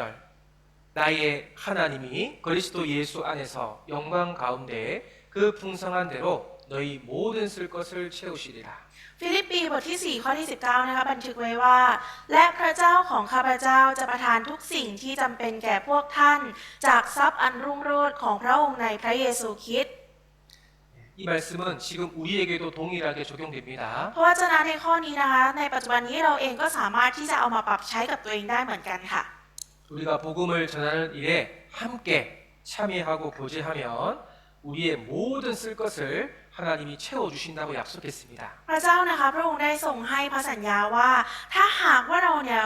S1: 나의 하나님이 그리스도 예수 안에서 영광 가운데 그 풍성한 대로 너희 모든 쓸 것을 채우시리라.
S2: ฟิลิปปีบทที่4ข้อที่19นะคะบันทึกไว้ว่าและพระเจ้าของข้าพเจ้าจะประทานทุกสิ่งที่จำเป็นแก่พวกท่านจากทรัพย์อันรุ่งโรจน์ของพระองค์ในพระเยซูคริสต์
S1: 이 말씀은 지금 우리에게도 동일하게 적용됩니다.
S2: เพราะวจนะในข้อนี้นะคะในปัจจุบันนี้เราเองก็สามารถที่จะเอามาปรับใช้กับตัวเองได้เหมือนกันค่ะ
S1: 우리가 복음을 전하는 일에 함께 참여하고 교제하면 우리의 모든 쓸 것을 하나님이 채워주신다고 약속했습니다.
S2: พระเจ้านะคะพระองค์ได้ทรงให้พระสัญญาว่าถ้าหากว่าเราเนี่ย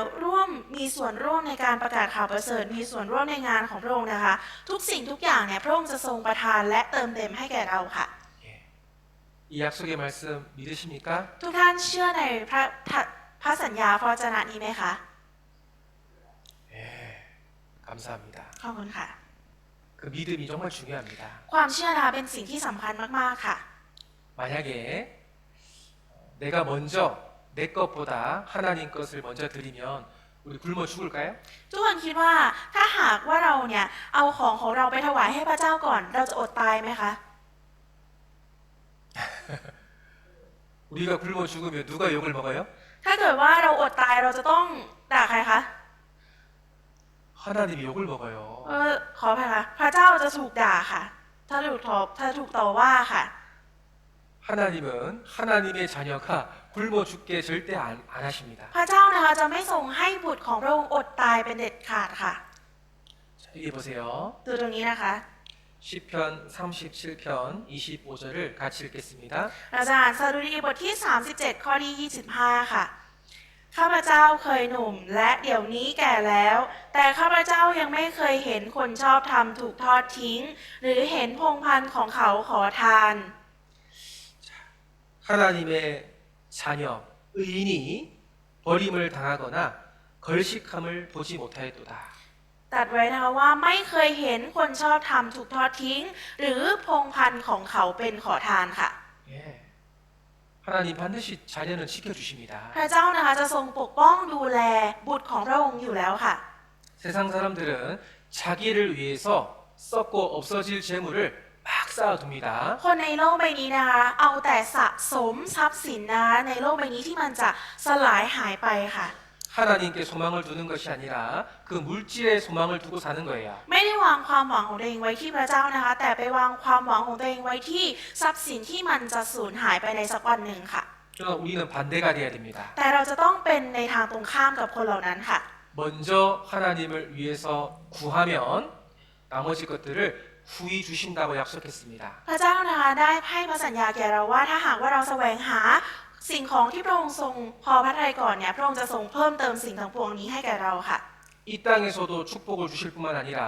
S2: มีส่วนร่วมในการประกาศข่าวประเสริฐมีส่วนร่วมในงานของพระองค์นะคะทุกสิ่งทุกอย่างเนี่ยพระองค์จะทรงประทานและเติมเต็มให้แก่เราค่ะ
S1: 이 약속의 말씀 믿으십니까?
S2: ทุกท่านเชื่อในพระสัญญาพระวจนะนี้ไหมคะ
S1: 감사합니다.
S2: ขอบคุณค่ะ
S1: 그 믿음이 정말 중요합니다.
S2: ความเชื่อนะคะเป็นสิ่งที่สำคัญมากๆค่ะ
S1: 만약에 내가 먼저 내 것보다 하나님 것을 먼저 드리면 우리 굶어 죽을까요?
S2: ทุกคนคิดว่าถ้าหากว่าเราเนี่ยเอาของเราไปถวายให้พระเจ้าก่อนเราจะอดตายไหมคะ
S1: 우리가 굶어 죽으면 누가 욕을 먹어요?
S2: ถ้าเกิดว่าเราอดตายเราจะต้องด่าใครคะ
S1: 하나님이 욕을 먹어요.
S2: ขออภัยค่ะพระเจ้าจะถูกด่าค่ะ ถ้าถูกต่อว่าค่ะ
S1: 하나님은 하나님의 자녀가 굶어 죽게 절대 안 하십니다.
S2: พระเจ้านะคะจะไม่ทรงให้บุตรของพระองค์อดตายเป็นเด็ดขาดค่ะ
S1: 자, 여기 보세요.
S2: ดูตรงนี้นะคะ
S1: 시편 37편 25절을 같이 읽겠습니다.
S2: เราจะอ่านสดุดีบทที่37ข้อที่25ค่ะข้าพเจ้าเคยหนุ่มและเดี๋ยวนี้แก่แล้ว แต่ข้าพเจ้ายังไม่เคยเห็นคนชอบธรรมถูกทอดทิ้ง หรือเห็นพงศ์พันธุ์ของเขาขอทาน
S1: 하나님의 자녀 의인이 버림을 당하거나 걸식함을 보지 못하였도다.
S2: ตัดไว้นะคะว่าไม่เคยเห็นคนชอบธรรมถูกทอดทิ้ง หรือพงศ์พันธุ์ของเขาเป็นขอทานค่ะ
S1: 예. 하나님 반드시 자녀는 지켜주십니다.
S2: พระเจ้านะคะจะทรงปกป้องดูแลบุตรของพระองค์อยู่แล้วค่ะ
S1: 세상 사람들은 자기를 위해서 썩고 없어질 재물을 막 쌓아둡니다.
S2: คนในโลกใบนี้นะคะเอาแต่สะสมทรัพย์สินนะคะในโลกใบนี้ที่มันจะสลายหายไปค่ะ
S1: 하나님께 소망을 두는 것이 아니라 그 물질에 소망을 두고 사는 거예요.
S2: ไม่ได้วางความหวังของตัวเองไว้ที่พระเจ้านะคะแต่ไปวางความหวังของตัวเองไว้ที่ทรัพย์สินที่มันจะสูญหายไปในสักวันหนึ่งค่ะ
S1: 그러나 우리는 반대가 돼야 됩니다.
S2: แต่เราจะต้องเป็นในทางตรงข้ามกับคนเหล่านั้นค่ะ
S1: 먼저 하나님을 위해서 구하면 나머지 것들을 후히 주신다고 약속했습니다.
S2: พระเจ้านะคะได้ให้พระสัญญาแก่เราว่าถ้าหากว่าเราแสวงหาสิ่งของที่พระองค์ทรงพอพระทัยก่อนเนี่ยพระองค์จะทรงเพิ่มเติมสิ่งทั้งปวงนี้ให้แก่เราค่ะ
S1: 이 땅에서도 축복을 주실 뿐만 아니라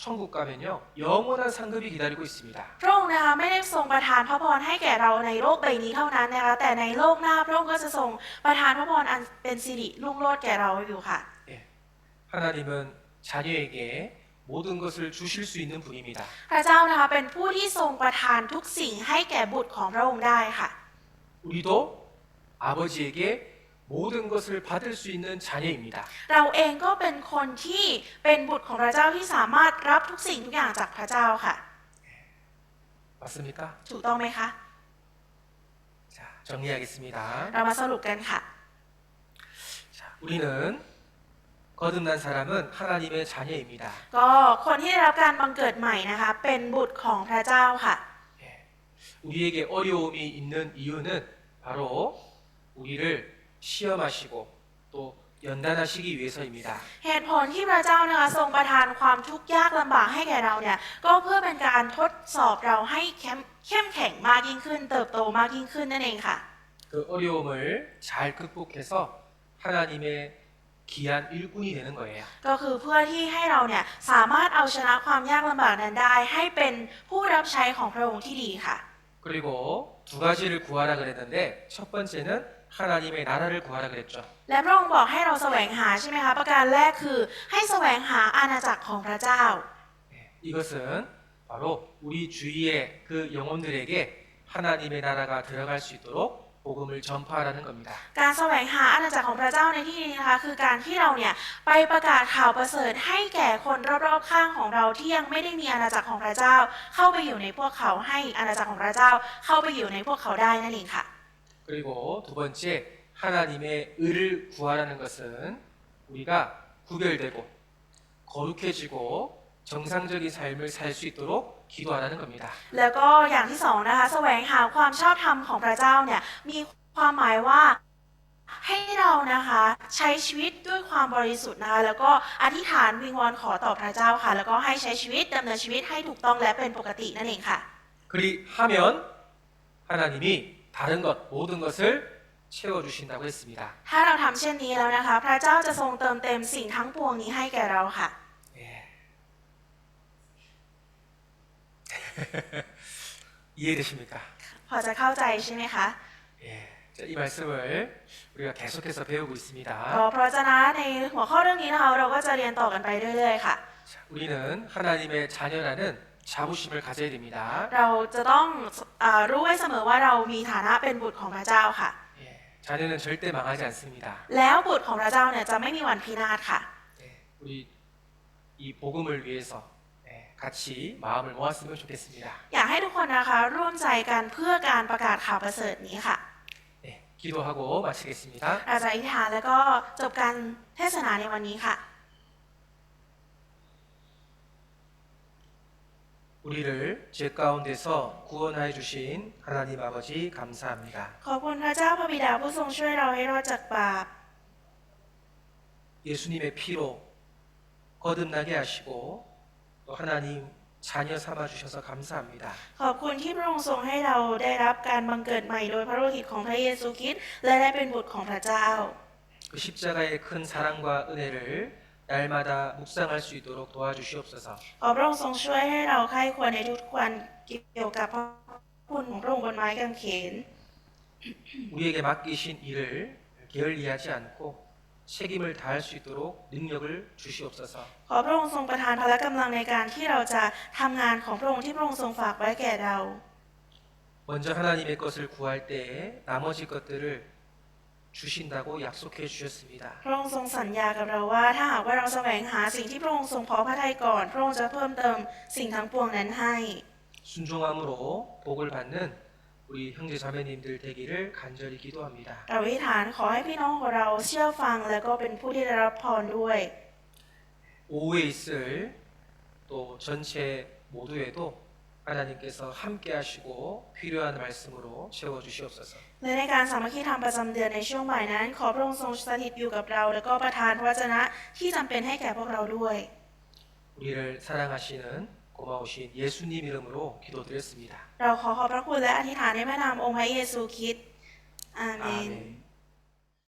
S1: 천국 가면요 영원한 상급이 기다리고 있습니다.
S2: พระองค์นะคะไม่ได้ทรงประทานพระพรให้แก่เราในโลกใบนี้เท่านั้นนะคะแต่ในโลกหน้าพระองค์ก็จะทรงประทานพระพรอันเป็นสิริรุ่งโรจน์แก่เราอยู่ค่ะ
S1: 예, 하나님은 자녀에게 모든 것을 주실 수 있는 분입니다.
S2: พระเจ้านะคะเป็นผู้ที่ทรงประทานทุกสิ่งให้แก่บุตรของพระองค์ได้ค่ะ
S1: 우리도 아버지에게 모든 것을 받을 수 있는 자녀입니다.
S2: เราเองก็เป็นคนที่เป็นบุตรของพระเจ้าที่สามารถรับทุกสิ่งทุกอย่างจากพระเจ้าค่ะ
S1: 맞습니까?
S2: ถูกต้องไหมคะ
S1: 자, 정리하겠습니다.
S2: เรามาสรุปกันค่ะ
S1: 자, 우리는 거듭난 사람은 하나님의 자녀입니다.
S2: ก็คนที่ได้รับการบังเกิดใหม่นะคะเป็นบุตรของพระเจ้าค่ะ
S1: 예, 우리에게 어려움이 있는 이유는 바로 우리를 시험하시고 또 연단하시기 위해서입니다.
S2: เหตุผลที่พระเจ้านะคะทรงประทานความทุกข์ยากลำบากให้แก่เราเนี่ยก็เพื่อเป็นการทดสอบเราให้เข้มแข็งมากยิ่งขึ้นเติบโตมากยิ่งขึ้นนั่นเองค่ะ
S1: 그 어려움을 잘 극복해서 하나님의 귀한 일꾼이 되는 거예요.
S2: ก็คือเพื่อที่ให้เราเนี่ยสามารถเอาชนะความยากลำบากนั้นได้ให้เป็นผู้รับใช้ของพระองค์ที่ดีค่ะ
S1: 그리고 두 가지를 구하라 그랬는데 첫 번째는 하나님의 나라를 구하라 그랬죠.
S2: และพระองค์บอกให้เราแสวงหาใช่ไหมคะประการแรกคือให้แสวงหาอาณาจักรของพระเจ้า
S1: 예, 이것은 바로 우리 주위의 그 영혼들에게 하나님의 나라가 들어갈 수 있도록 복음을 전파하라는 겁니다.
S2: การแสวงหาอาณาจักรของพระเจ้าในที่นี้นะคะคือการที่เราเนี่ยไปประกาศข่าวประเสริฐให้แก่คนรอบๆข้างของเราที่ยังไม่ได้มีอาณาจักรของพระเจ้า เข้าไปอยู่ในพวกเขาให้อาณาจักรของพระเจ้า เข้าไปอยู่ในพวกเขาได้นั่นเองค่ะ
S1: 그리고 두 번째 하나님의 의를 구하라는 것은 우리가 구별되고 거룩해지고 정상적인 삶을 살 수 있도록 기도하라는 겁니다.
S2: แล้วก็อย่างที่สองนะคะแสวงหาความชอบธรรมของพระเจ้าเนี่ยมีความหมายว่าให้เรานะคะใช้ชีวิตด้วยความบริสุทธิ์นะคะแล้วก็อธิษฐานวิงวอนขอต่อพระเจ้าค่ะแล้วก็ให้ใช้ชีวิตดำเนินชีวิตให้ถูกต้องและเป็นปกตินั่นเองค่ะ
S1: 그리하면 하나님이 다른 것 모든 것을 채워주신다고 했습니다.
S2: ถ้าเราทำเช่นนี้แล้วนะคะพระเจ้าจะทรงเติมเต็มสิ่งทั้งปวงนี้ให้แก่เราค่ะ
S1: 예. 이해되십니까?
S2: พอจะเข้าใจใช่ไหมคะ
S1: 예. 자, 이 말씀을 우리가 계속해서 배우고 있습니다.
S2: เพราะฉะนั้นในหัวข้อเรื่องนี้นะคะเราก็จะเรียนต่อกันไปเรื่อยๆค่ะ
S1: 자, 우리는 하나님의 자녀라는 자부심을 가져야 됩니다.
S2: เราจะต้องรู้ไว้เสมอว่าเรามีฐานะเป็นบุตรของพระเจ้าค่ะ
S1: 예. 자녀는 절대 망하지 않습니다.
S2: แล้วบุตรของพระเจ้าเนี่ยจะไม่มีวันพินาศค่ะ
S1: 예. 우리 이 복음을 위해서 예, 같이 마음을 모았으면 좋겠습니다.
S2: อยากให้ทุกคนนะคะร่วมใจกันเพื่อการประกาศข่าวประเสริฐนี้ค่ะ
S1: 예. 기도하고 마치겠습니다.
S2: เราจะอธิษฐานแล้วก็จบการเทศนาในวันนี้ค่ะ
S1: 우리를 죄 가운데서 구원하여 주신 하나님 아버지 감사합니다.
S2: ขอบคุณพระเจ้าพระบิดาผู้ทรงช่วยเราให้รอดจากบาป
S1: 예수님의 피로 거듭나게 하시고 또 하나님 자녀 삼아 주셔서 감사합니다.
S2: ขอบคุณที่พระองค์ทรงให้เราได้รับการบังเกิดใหม่โดยพระโลหิตของพระเยซูคริสต์และได้เป็นบุตรของพระเจ้า
S1: 그 십자가의 큰 사랑과 은혜를 날마다 묵상할 수 있도록 도와주시옵소서.
S2: ขอพระองค์ทรงช่วยให้เราใคร่ควรในทุกๆวันเกี่ยวกับพระคุณของพระองค์บนไม้กางเขน
S1: 우리에게 맡기신 일을 게을리하지 않고 책임을 다할 수 있도록 능력을 주시옵소서.
S2: ขอพระองค์ทรงประทานพละกำลังในการที่เราจะทำงานของพระองค์ที่พระองค์ทรงฝากไว้แก่เรา
S1: 먼저 하나님의 것을 구할 때에 나머지 것들을 주신다고 약속해 주셨습니다.
S2: พระองค์ทรงสัญญากับเราว่าถ้าหากว่าเราแสวงหาสิ่งที่พระองค์ทรงพอพระทัยก่อนพระองค์จะเพิ่มเติมสิ่งทั้งปวงนั้นให้
S1: 순종함으로 복을 받는 우리 형제 자매님들 되기를 간절히 기도합니다.
S2: เราอธิษฐานขอให้พี่น้องของเราเชื่อฟังและก็เป็นผู้ที่ได้รับพรด้วย
S1: 오후에 있을 또 전체 모두에도 하나님께서 함께 하시고 필요한 말씀으로 채워 주시옵소서.
S2: และในการสามัคคีธรรมประจำเดือนในช่วงบ่ายนั้น ขอพระองค์ทรงสถิตอยู่กับเรา และก็ประทานพระวจนะที่จำเป็นให้แก่พวกเราด้วย
S1: 우리를 사랑하시는 고마우신 예수님 이름으로 기도드렸습니다.
S2: เราขอขอบพระคุณและอธิษฐานในพระนามองค์พระเยซูคริสต์อาเมน
S1: 아멘.